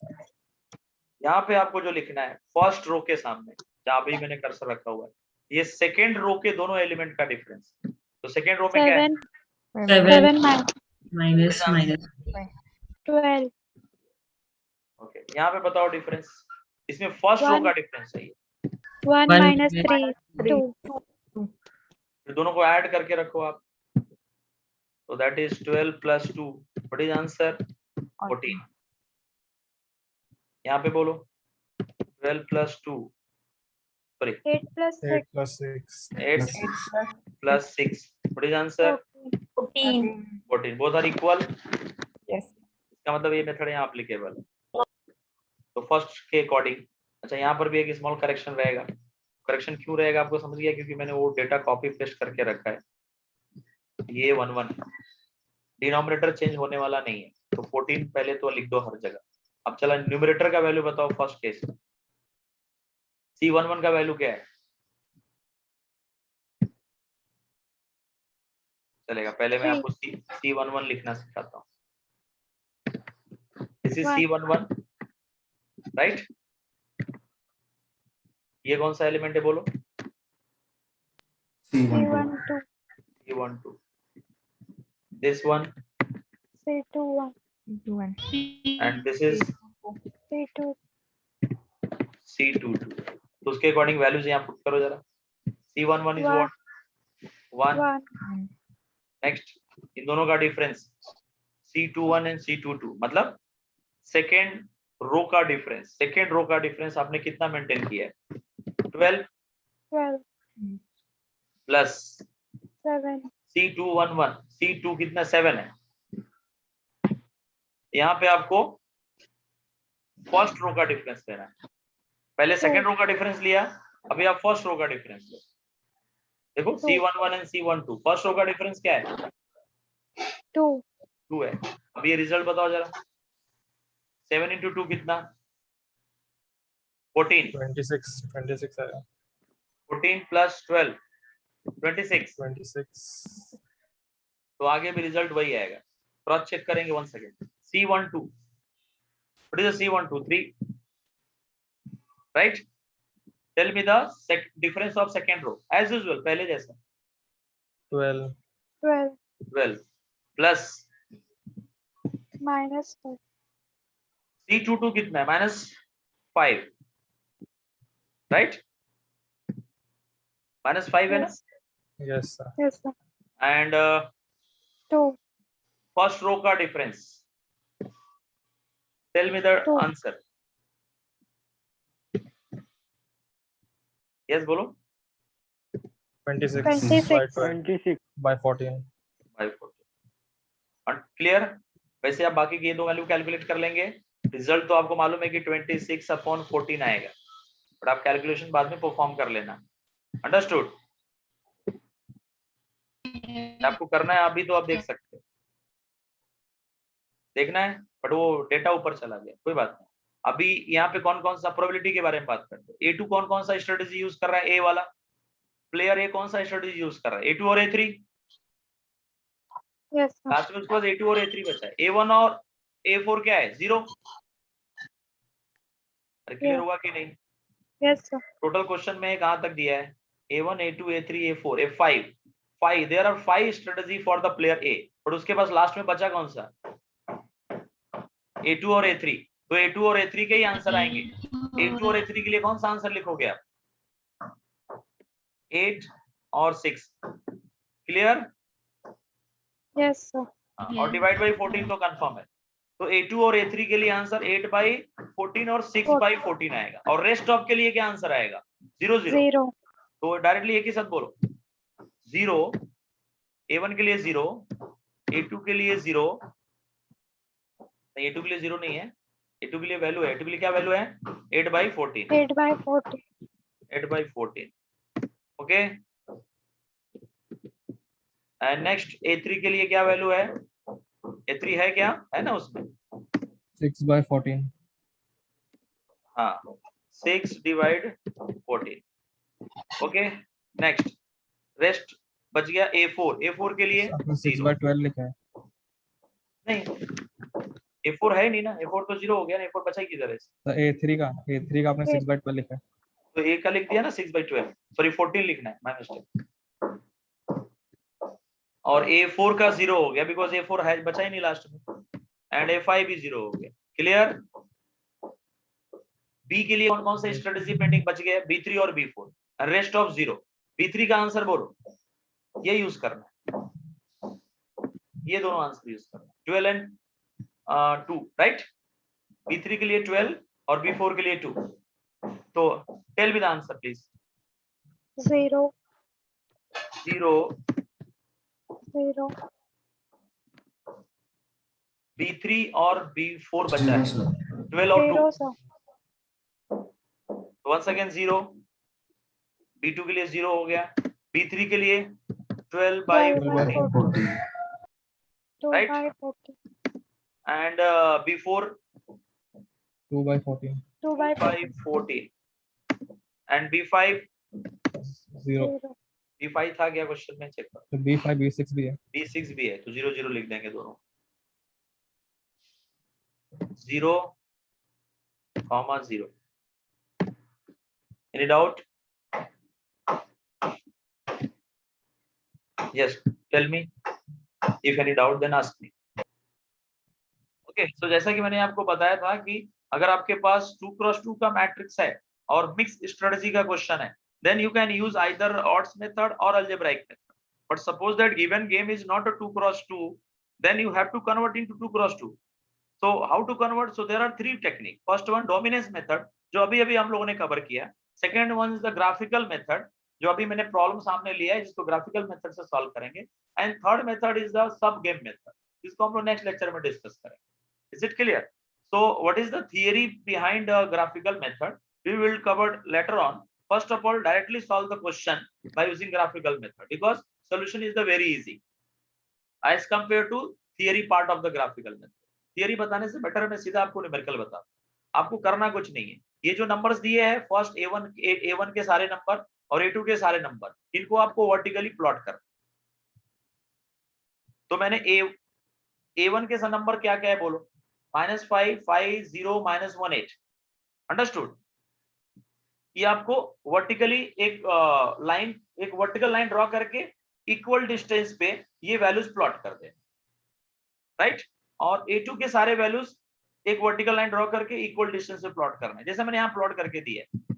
Speaker 1: यहाँ पे आपको जो लिखना है फर्स्ट रो के सामने, जहाँ भी मैंने कर्सर रखा हुआ है, ये सेकेंड रो के दोनों एलिमेंट का डिफरेंस। तो सेकेंड रो में क्या है?
Speaker 2: 7. 7
Speaker 3: minus
Speaker 2: 12.
Speaker 1: ओके, यहाँ पे बताओ डिफरेंस। इसमें फर्स्ट रो
Speaker 2: 1.
Speaker 1: का डिफरेंस है ये।
Speaker 2: 1
Speaker 3: 1
Speaker 2: minus 3. 2.
Speaker 1: फिर दोनों को ऐड करके रखो आप, तो that is 12 + 2, what is answer? 14। यहाँ पे बोलो 12 + 2, sorry
Speaker 2: 8 plus 6.
Speaker 5: 8 plus 6.
Speaker 1: 8 + 6, what is answer?
Speaker 2: 14.
Speaker 1: 14। Both are equal,
Speaker 7: Yes.
Speaker 1: इसका मतलब ये मेथड यहाँ एप्लीकेबल है। तो फर्स्ट के अकॉर्डिंग, अच्छा यहाँ पर भी एक स्मॉल करेक्शन रहेगा। करेक्शन क्यों रहेगा आपको समझ गया? क्योंकि मैंने वो डेटा कॉपी पेस्ट करके रखा है। ये 1 डिनोमिनेटर चेंज होने वाला नहीं है, तो 14 पहले तो लिख दो हर जगह। अब चला न्यूमरेटर का वैल्यू बताओ फर्स्ट केस में। C11 का वैल्यू क्या है? चलेगा, पहले मैं
Speaker 2: 3.
Speaker 1: आपको C11 लिखना सिखाता हूँ। This is
Speaker 2: 1.
Speaker 1: C11, right. ये कौन सा एलिमेंट है बोलो?
Speaker 6: C12.
Speaker 2: C12.
Speaker 1: C12। This one
Speaker 2: C21.
Speaker 7: 1.
Speaker 1: and this is
Speaker 2: C2.
Speaker 1: C22। तो उसके अकॉर्डिंग वैल्यूज यहाँ पुट करो जरा। C11 is
Speaker 2: One.
Speaker 1: What? 1।
Speaker 2: 1.
Speaker 1: Next, इन दोनों का डिफरेंस C21 एंड C22, मतलब सेकेंड रो का डिफरेंस। सेकेंड रो का डिफरेंस आपने कितना मेंटेन किया है? 12
Speaker 2: 12.
Speaker 1: प्लस
Speaker 2: 7.
Speaker 1: C211, C2 कितना? 7 है। यहाँ पे आपको फर्स्ट रो का डिफरेंस लेना है। पहले सेकेंड रो का डिफरेंस लिया, अभी आप फर्स्ट रो का डिफरेंस लो। देखो C11 and C12, first row का डिफरेंस क्या है?
Speaker 2: 2.
Speaker 1: 2 है। अब ये रिजल्ट बताओ जरा। 7 × 2 कितना? 14।
Speaker 5: 26 आया.
Speaker 1: 14 + 12 26।
Speaker 5: 26.
Speaker 1: तो आगे भी रिजल्ट वही आएगा। क्रॉस चेक करेंगे 1 second. C12, what is C12? 3, right. Tell me the difference of second row as usual, पहले जैसा।
Speaker 5: 12.
Speaker 2: 12.
Speaker 1: 12 प्लस
Speaker 2: Minus 5.
Speaker 1: C22 कितना है? -5, राइट। -5 है ना।
Speaker 5: Yes, sir.
Speaker 2: Yes, sir.
Speaker 1: And
Speaker 2: 2.
Speaker 1: First row का difference, tell me the
Speaker 2: 2.
Speaker 1: Answer. Yes बोलो।
Speaker 5: 26
Speaker 2: 26.
Speaker 5: by 12 by 14.
Speaker 1: Clear? वैसे आप बाकी की ये दो वैल्यू कैलकुलेट कर लेंगे, रिजल्ट तो आपको मालूम है कि 26/14 आएगा, बट आप कैलकुलेशन बाद में परफॉर्म कर लेना। अंडरस्टूड? आपको करना है अभी तो आप देख सकते हैं, देखना है, बट वो डेटा ऊपर चला गया, कोई बात नहीं। अभी यहाँ पे कौन कौन सा प्रोबेबिलिटी के बारे में बात करते हैं। A2 कौन कौन सा स्ट्रेटेजी यूज कर रहा है? ए वाला प्लेयर A कौन सा स्ट्रेटेजी यूज कर रहा है? A2 और A3।
Speaker 2: Yes, sir.
Speaker 1: लास्ट में उसके पास A2 और A3 बचा है। A1 और A4 क्या है? 0। क्लियर हुआ कि नहीं?
Speaker 2: Yes, sir.
Speaker 1: टोटल क्वेश्चन में कहां तक दिया है? A1 A2 A3 A4 A5 5। There are 5 strategy for the player A, और उसके पास लास्ट में बचा कौन सा? A2 और A3। तो A2 और A3 के ही आंसर आएंगे। A2 और A3 के लिए कौन सा आंसर लिखोगे आप? 8 और 6। क्लियर?
Speaker 2: Yes, sir.
Speaker 1: और डिवाइड बाई 14 तो कंफर्म है। तो A2 और A3 के लिए आंसर 8/14 और 6/14 आएगा, और रेस्ट ऑफ के लिए क्या आंसर आएगा? 0 0।
Speaker 2: 0.
Speaker 1: तो डायरेक्टली एक ही साथ बोलो 0। A1 के लिए 0, A2 के लिए 0, नहीं, A2 के लिए 0 नहीं है, A2 के लिए वैल्यू है, A2 के लिए क्या वैल्यू है 8/14,
Speaker 2: 8/14.
Speaker 1: 8/14. ओके, एंड नेक्स्ट A3 के लिए क्या वैल्यू है, A3 है क्या, है ना उसमें,
Speaker 5: 6/14.
Speaker 1: हाँ 6/14. ओके, नेक्स्ट रेस्ट बच गया A4 के लिए
Speaker 5: आपने
Speaker 1: 0
Speaker 5: 6/12 लिखा है.
Speaker 1: नहीं, A4 है नहीं ना, A4 तो 0 हो गया ना, A4 बचा ही किधर है,
Speaker 5: तो A3 का आपने 6/12 लिखा है.
Speaker 1: तो A का लिख दिया ना 6/12, सॉरी 14 लिखना है, माय मिस्टेक, और A4 का 0 हो गया बिकॉज A4 है बचा ही नहीं लास्ट में, एंड A5 भी 0 हो गया. क्लियर. B के लिए कौन कौन से स्ट्रेटेजी पेंडिंग बच गए, B3 और B4, रेस्ट ऑफ 0. B3 का आंसर बोलो, ये यूज करना है, ये दोनों आंसर यूज करना है, 12 एंड 2, राइट. B3 के लिए 12 और B4 के लिए 2. तो tell me the answer please.
Speaker 2: 0.
Speaker 1: 0,
Speaker 2: 0.
Speaker 1: B3 और B4 बचा
Speaker 6: 0
Speaker 1: है,
Speaker 6: sir.
Speaker 1: 12 और 2.
Speaker 2: 0, sir.
Speaker 1: Once again 0. B2 के लिए 0 हो गया, B3 के लिए 12/14,
Speaker 6: 14.
Speaker 2: 2/14.
Speaker 1: and B4
Speaker 5: 2/14.
Speaker 2: 2/14.
Speaker 1: 2/14, and B5
Speaker 5: 0.
Speaker 2: 0.
Speaker 1: B5 था क्या क्वेश्चन में, चेक करो.
Speaker 5: तो B5 B6 भी है.
Speaker 1: B6 भी है, तो 0 0 लिख देंगे दोनों, 0, 0. Any doubt? Yes, tell me. If any doubt, then ask me. Okay, so जैसा कि मैंने आपको बताया था कि अगर आपके पास 2x2 का मैट्रिक्स है और मिक्स स्ट्रेटजी का क्वेश्चन है, then you can use either odds method or algebraic method. But suppose that given game is not a 2x2, then you have to convert into 2x2. So how to convert? So there are 3 techniques. First one, dominance method, जो अभी अभी हम लोगों ने cover किया. Second one is the graphical method, जो अभी मैंने प्रॉब्लम सामने लिया है, जिसको ग्राफिकल मेथड से सॉल्व करेंगे. And third method is the sub game method, जिसको हम लोग नेक्स्ट लेक्चर में डिस्कस करेंगे. Is it clear? So what is the theory behind a graphical method? We will cover later on. First of all, directly solve the question by using graphical method, because solution is the very easy as compared to theory part of the graphical method. Theory बताने से better है मैं सीधा आपको numerical बता, आपको करना कुछ नहीं है. ये जो नंबर्स दिए हैं, फर्स्ट A1 के सारे नंबर और A2 के सारे नंबर, इनको आपको वर्टिकली प्लॉट करना. तो मैंने A1 के नंबर क्या क्या है बोलो, -5, 5, 0, -1, 8. अंडरस्टूड. ये आपको वर्टिकली एक वर्टिकल लाइन ड्रॉ करके इक्वल डिस्टेंस पे ये वैल्यूज प्लॉट कर दे, राइट. और A2 के सारे वैल्यूज एक वर्टिकल लाइन ड्रॉ करके इक्वल डिस्टेंस पे प्लॉट करना है, जैसे मैंने यहाँ प्लॉट करके दिया है.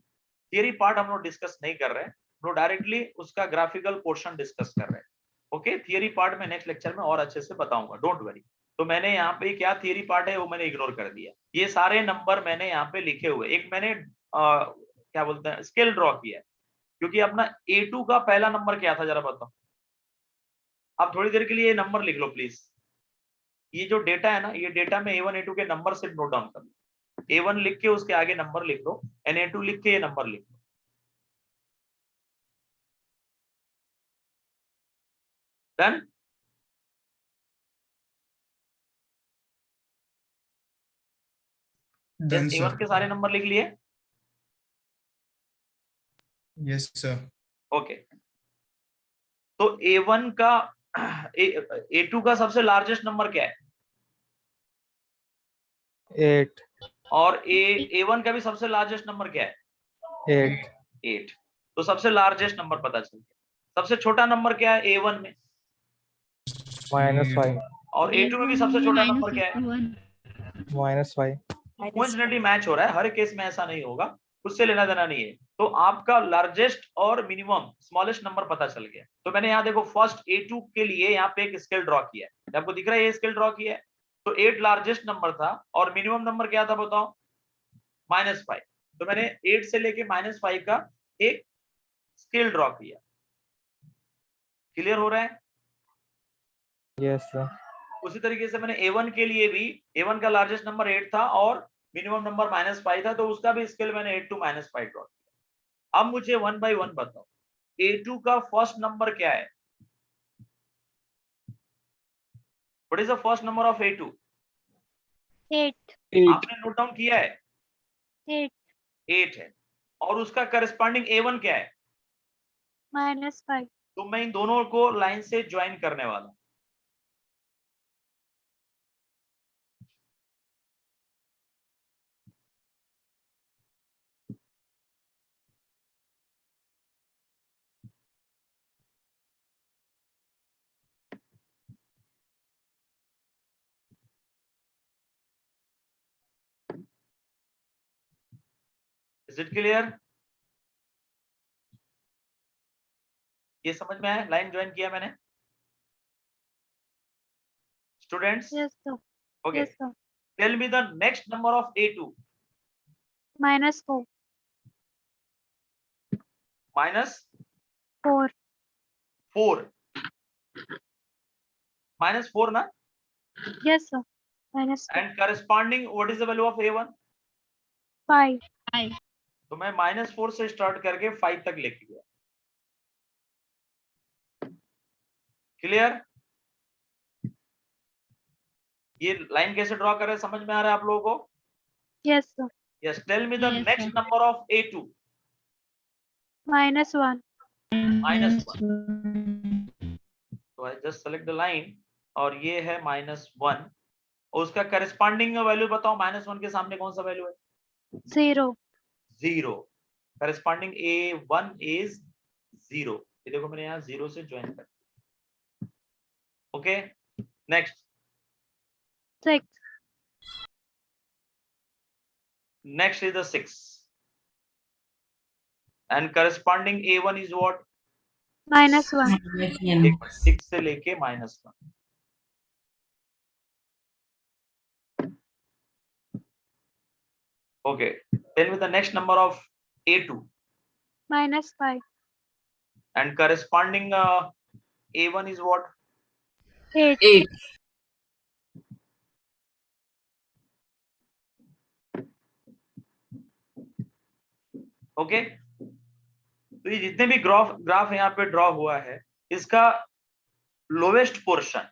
Speaker 1: थियरी पार्ट हम लोग डिस्कस नहीं कर रहे हैं, हम लोग डायरेक्टली उसका ग्राफिकल पोर्शन डिस्कस कर रहे हैं. ओके, थियरी पार्ट में नेक्स्ट लेक्चर में और अच्छे से बताऊंगा, डोंट वरी. तो मैंने यहाँ पे क्या थियरी पार्ट है वो मैंने इग्नोर कर दिया. ये सारे नंबर मैंने यहाँ पे लिखे हुए, एक मैंने क्या बोलते हैं स्केल ड्रॉ किया है, क्योंकि अपना A2 का पहला नंबर क्या था जरा बताओ. आप थोड़ी देर के लिए नंबर लिख लो प्लीज. ये जो डेटा है ना, ये डेटा में A1 A2 के नंबर सिर्फ नोट डाउन कर लो. A1 लिख के उसके आगे नंबर लिख लो, एंड A2 लिख के ये नंबर लिख लो. डन. A1 के सारे नंबर लिख लिए.
Speaker 8: Yes sir.
Speaker 1: ओके, तो A1 का A2 का सबसे लार्जेस्ट नंबर क्या है,
Speaker 5: 8.
Speaker 1: और A1 का भी सबसे लार्जेस्ट नंबर क्या है,
Speaker 5: 8.
Speaker 1: 8. तो सबसे लार्जेस्ट नंबर पता चल गया. सबसे छोटा नंबर क्या है A1 में,
Speaker 5: -5.
Speaker 1: और A2 में भी सबसे छोटा नंबर क्या है,
Speaker 5: -5.
Speaker 1: कोइंसिडेंटली मैच हो रहा है. हर केस में ऐसा नहीं होगा, उससे लेना देना नहीं है. तो आपका लार्जेस्ट और मिनिमम स्मॉलेस्ट नंबर पता चल गया. तो मैंने यहाँ देखो फर्स्ट A2 के लिए यहाँ पे एक स्केल ड्रॉ किया है, आपको दिख रहा है ये स्केल ड्रॉ किया है. तो 8 लार्जेस्ट नंबर था और मिनिमम नंबर क्या था बताओ, -5. तो मैंने 8 से लेके -5 का एक स्केल ड्रॉ किया. क्लियर हो रहा है?
Speaker 5: Yes sir.
Speaker 1: उसी तरीके से मैंने A1 के लिए भी, A1 का लार्जेस्ट नंबर 8 था और मिनिमम नंबर -5 था, तो उसका भी स्केल मैंने 8 to -5 ड्रॉ किया। अब मुझे 1 by 1 बताओ, A2 का फर्स्ट नंबर क्या है? What is the first number of A2?
Speaker 2: 8,
Speaker 1: आपने नोट डाउन किया है?
Speaker 2: 8,
Speaker 1: 8 है। और उसका करस्पॉन्डिंग A1 क्या है?
Speaker 2: -5.
Speaker 1: तो मैं इन दोनों को लाइन से ज्वाइन करने वाला हूं। Is it clear? ये समझ में आया? लाइन ज्वाइन किया मैंने students?
Speaker 2: Yes, sir.
Speaker 1: Okay,
Speaker 2: Yes, sir.
Speaker 1: Tell me the next number of A2।
Speaker 2: -4,
Speaker 1: -4
Speaker 2: 4.
Speaker 1: -4 ना?
Speaker 2: Yes, sir. -4,
Speaker 1: and corresponding what is the value of A1?
Speaker 2: 5.
Speaker 1: तो मैं -4 से स्टार्ट करके 5 तक लेके गया। क्लियर? ये लाइन कैसे ड्रॉ करें, समझ में आ रहा है आप लोगों को?
Speaker 2: Yes, sir.
Speaker 1: Yes, tell me the next number of A2।
Speaker 2: -1.
Speaker 1: -1। तो I just select the line और ये है -1 और उसका करस्पॉन्डिंग वैल्यू बताओ। -1 के सामने कौन सा वैल्यू है?
Speaker 2: 0.
Speaker 1: 0। Corresponding A1 is 0। ये देखो मैंने यहाँ 0 से ज्वाइन कर दिया। Okay, next
Speaker 2: 6.
Speaker 1: next is the 6 and corresponding A1 is what?
Speaker 2: -1.
Speaker 1: 6 से लेके -1। okay, tell me the next number of A2
Speaker 2: -5.
Speaker 1: and corresponding A1 is what?
Speaker 2: 8.
Speaker 3: 8.
Speaker 1: Okay, तो ये जितने भी ग्राफ यहाँ पे ड्रॉ हुआ है, इसका लोवेस्ट पोर्शन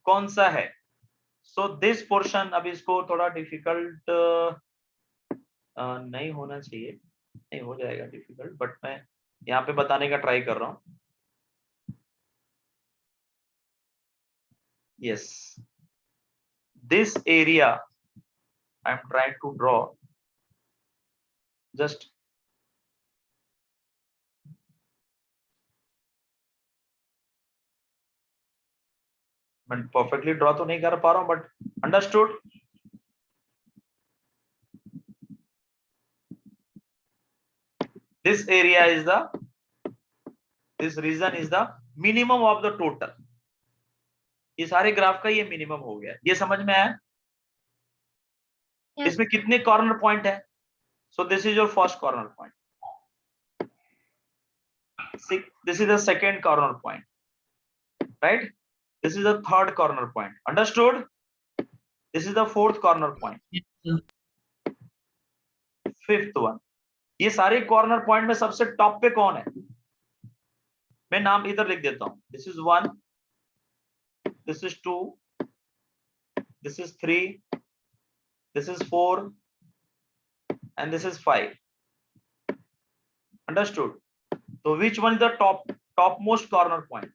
Speaker 1: कौन सा है? सो दिस पोर्शन, अब इसको थोड़ा डिफिकल्ट नहीं होना चाहिए, नहीं हो जाएगा डिफिकल्ट, बट मैं यहाँ पे बताने का ट्राई कर रहा हूँ। Yes, this area I am trying to draw, just मैं परफेक्टली ड्रॉ तो नहीं कर पा रहा हूं, but understood? This area is the, this region is the minimum of the total. ये सारे ग्राफ का ये मिनिमम हो गया। ये समझ में आया?
Speaker 2: Yes.
Speaker 1: इसमें कितने कॉर्नर पॉइंट है? So this is your first corner point, this is the second corner point, right? This is the third corner point. Understood? This is the fourth corner point. Fifth one. ये सारे corner point में सबसे top पे कौन है? मैं नाम इधर लिख देता हूं। This is 1, this is 2, this is 3, this is 4, and this is 5. Understood? So which one is the topmost corner point?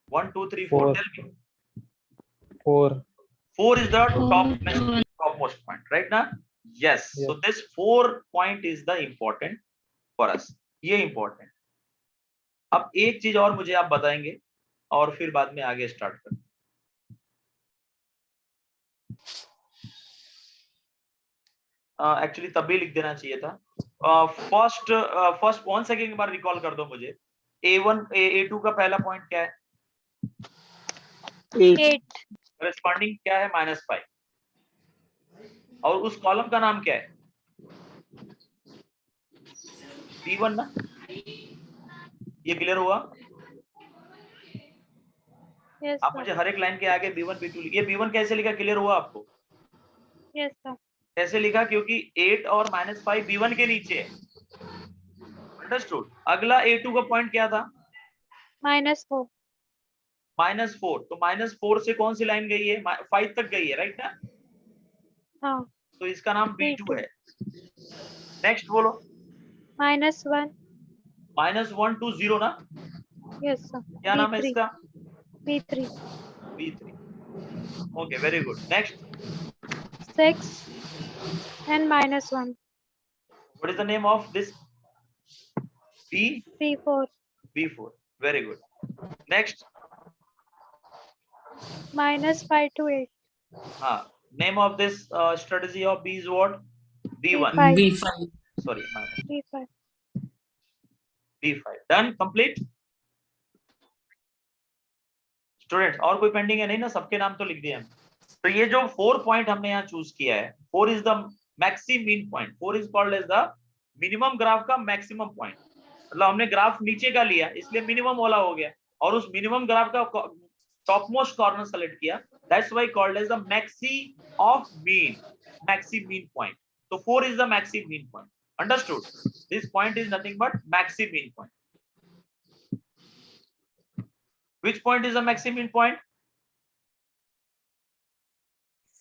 Speaker 1: 1, 2, 3, 4.
Speaker 5: 4.
Speaker 1: Tell me.
Speaker 5: 4.
Speaker 1: 4 is the topmost point, right now? Yes.
Speaker 5: Yes.
Speaker 1: So this 4 point is the important for us. ये important. अब एक चीज और मुझे आप बताएंगे और फिर बाद में आगे स्टार्ट करते हैं। एक्चुअली तभी लिख देना चाहिए था। फर्स्ट 1 सेकेंड एक बार रिकॉल कर दो मुझे। A1 A2 का पहला पॉइंट क्या है?
Speaker 2: 8.
Speaker 1: करस्पॉन्डिंग क्या है? -5। और उस कॉलम का नाम क्या है? P1 ना? ये क्लियर हुआ?
Speaker 2: Yes,
Speaker 1: आप
Speaker 2: sir.
Speaker 1: मुझे हर एक लाइन के आगे B1 B2 ये B1 कैसे लिखा, क्लियर हुआ आपको?
Speaker 2: Yes, sir.
Speaker 1: कैसे लिखा? क्योंकि 8 और -5 B1 के नीचे है। अंडरस्टूड। अगला A2 का पॉइंट क्या था?
Speaker 2: -4.
Speaker 1: -4। तो -4 से कौन सी लाइन गई है? 5 तक गई है, राइट ना?
Speaker 2: हाँ.
Speaker 1: तो इसका नाम B2
Speaker 2: B2.
Speaker 1: है। नेक्स्ट बोलो।
Speaker 2: -1.
Speaker 1: -1 to 0 ना?
Speaker 2: Yes, sir.
Speaker 1: क्या नाम है
Speaker 2: B3.
Speaker 1: इसका?
Speaker 2: B3.
Speaker 1: B3। Okay, very good. Next,
Speaker 2: 6 and -1.
Speaker 1: What is the name of this?
Speaker 2: B4.
Speaker 1: B4। Very good. Next,
Speaker 2: -5 to 8.
Speaker 1: हाँ, name of this strategy of B is what? B1।
Speaker 2: B5.
Speaker 3: B5.
Speaker 1: Sorry,
Speaker 2: B5.
Speaker 1: B5। Done, complete. Student और कोई pending है? नहीं ना, सबके नाम तो लिख दिए हम। तो ये जो 4 पॉइंट हमने यहाँ चूज किया है, 4 is the maximum mean point. 4 is called as the minimum graph का मैक्सिमम पॉइंट। मतलब हमने ग्राफ नीचे का लिया इसलिए मिनिमम वाला हो गया, और उस मिनिमम ग्राफ का टॉप मोस्ट कॉर्नर सेलेक्ट किया, that's why called as the maxi of mean, maximin point. तो 4 is the maximin point. Understood? This point is nothing but maximin point. Which point is the maximum mean point?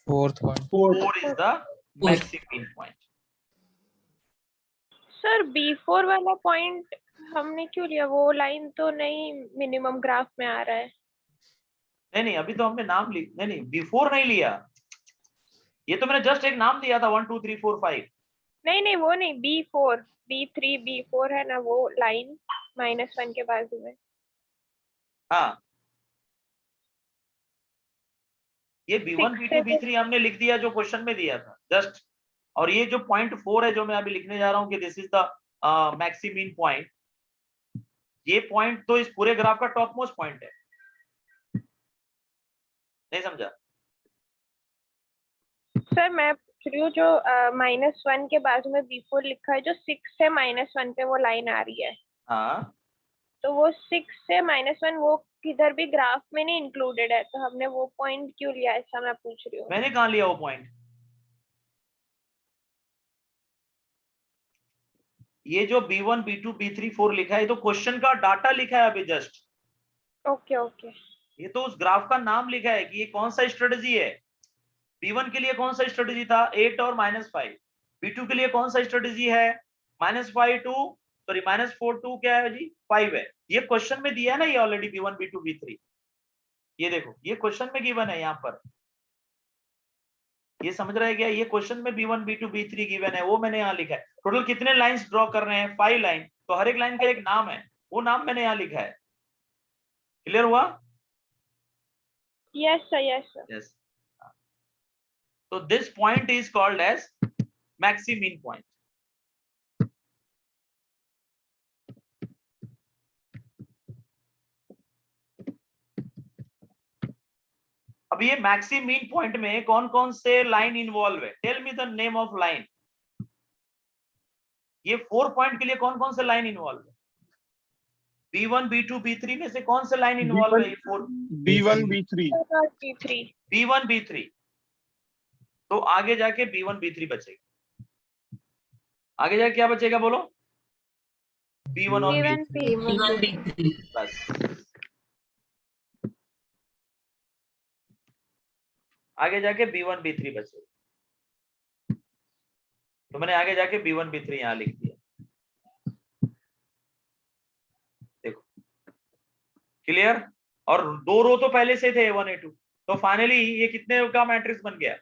Speaker 5: Fourth point.
Speaker 1: 4 is the maximum mean point.
Speaker 7: Sir B4 वाला point हमने क्यों लिया? वो line तो नहीं minimum graph में आ रहा है।
Speaker 1: नहीं, अभी तो हमने नाम नहीं, B4 नहीं लिया। ये तो मैंने जस्ट एक नाम दिया था, 1 2 3 4 5।
Speaker 7: नहीं वो नहीं, B4 B3 B4 है ना वो लाइन -1 के बाजू में।
Speaker 1: हाँ, ये B1 B2 B3 हमने लिख दिया जो क्वेश्चन में दिया था जस्ट। और ये जो पॉइंट 4 है जो मैं अभी लिखने जा रहा हूँ कि this is the maximum mean point, ये पॉइंट तो इस पूरे ग्राफ का टॉप मोस्ट पॉइंट है। नहीं समझा?
Speaker 7: सर मैं पूछ रही हूँ जो -1 के बाजू में B4 लिखा है, जो 6 से -1 पे वो लाइन आ रही है,
Speaker 1: हाँ,
Speaker 7: तो वो 6 से -1 वो किधर भी ग्राफ में नहीं इंक्लूडेड है, तो हमने वो पॉइंट क्यों लिया, ऐसा मैं पूछ रही हूँ।
Speaker 1: मैंने कहाँ लिया वो पॉइंट? ये जो B1 B2 B3 4 लिखा है तो क्वेश्चन का डाटा लिखा है अभी जस्ट।
Speaker 7: ओके।
Speaker 1: ये तो उस ग्राफ का नाम लिखा है कि ये कौन सा स्ट्रेटजी है। B1 के लिए कौन सा स्ट्रेटजी था? 8 और -5। B2 के लिए कौन सा स्ट्रेटजी है? -4 टू क्या है जी? 5 है। ये क्वेश्चन में दिया है ना, ये ऑलरेडी B1 B2 B3। ये देखो, ये क्वेश्चन में गिवन है यहाँ पर। ये समझ रहे हैं क्या? ये क्वेश्चन में B1 B2 B3 गिवन है, वो मैंने यहाँ लिखा है। टोटल कितने लाइंस ड्रॉ कर रहे हैं? 5 लाइन। तो हर एक लाइन का एक नाम है, वो नाम मैंने यहाँ लिखा है। क्लियर हुआ?
Speaker 7: Yes sir.
Speaker 1: Yes. So this point is called as maximum mean point. अब ये मैक्सिमम मीन पॉइंट में कौन कौन से लाइन इन्वॉल्व है? Tell me the name of line. ये 4 पॉइंट के लिए कौन कौन से लाइन इन्वॉल्व है? B1 B2 B3 में से कौन से लाइन इन्वॉल्व है?
Speaker 5: B1 B3
Speaker 7: B3
Speaker 1: B1 B3। तो आगे जाके B1 B3 बचेगा। आगे जाके क्या बचेगा बोलो? B1 और
Speaker 2: B1
Speaker 1: B3
Speaker 3: B3।
Speaker 1: बस। आगे जाके B1 B3 बचेगा। तो मैंने आगे जाके B1 B3 यहां लिख दिया। देखो, क्लियर? और 2 रो तो पहले से थे A1 A2, तो फाइनली ये कितने का मैट्रिक्स बन गया?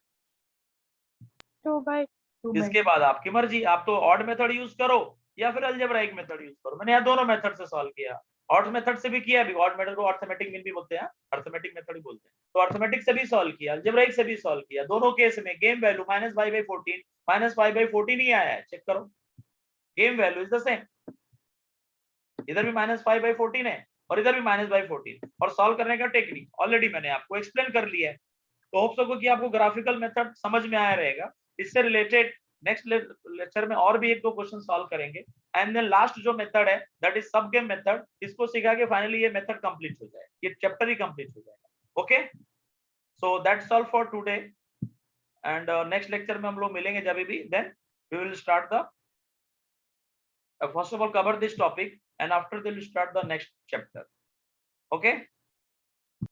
Speaker 2: 2/2.
Speaker 1: इसके बाद आपकी मर्जी, आप तो ऑड मेथड यूज करो या फिर अलजेब्राइक मेथड यूज करो। मैंने यहाँ दोनों मेथड से सॉल्व किया। ऑड मेथड से भी किया, अभी ऑड मेथड को अर्थमेटिक मीन भी बोलते हैं, अर्थमेटिक मेथड ही बोलते हैं। तो अर्थमेटिक से भी सॉल्व किया, अलजेब्राइक से भी सॉल्व किया। दोनों केस में गेम वैल्यू -5/14 -5/14 ही आया है। चेक करो, game value is the same. इधर भी -5/14 है और इधर भी -5/14। और सॉल्व करने का टेक्निक ऑलरेडी मैंने आपको एक्सप्लेन कर लिया है। तो होप सको कि आपको ग्राफिकल मेथड समझ में आया रहेगा। इससे रिलेटेड नेक्स्ट लेक्चर में और भी 1-2 क्वेश्चन सॉल्व करेंगे। एंड देन लास्ट जो मेथड है दैट इज सब गेम मेथड, इसको सिखा के फाइनली ये मेथड कंप्लीट हो जाए, ये चैप्टर ही कंप्लीट हो जाएगा। Okay, so that's all for today and next lecture में हम लोग मिलेंगे जब भी, then we will start the first of all cover this topic and after they will start the next chapter. Okay.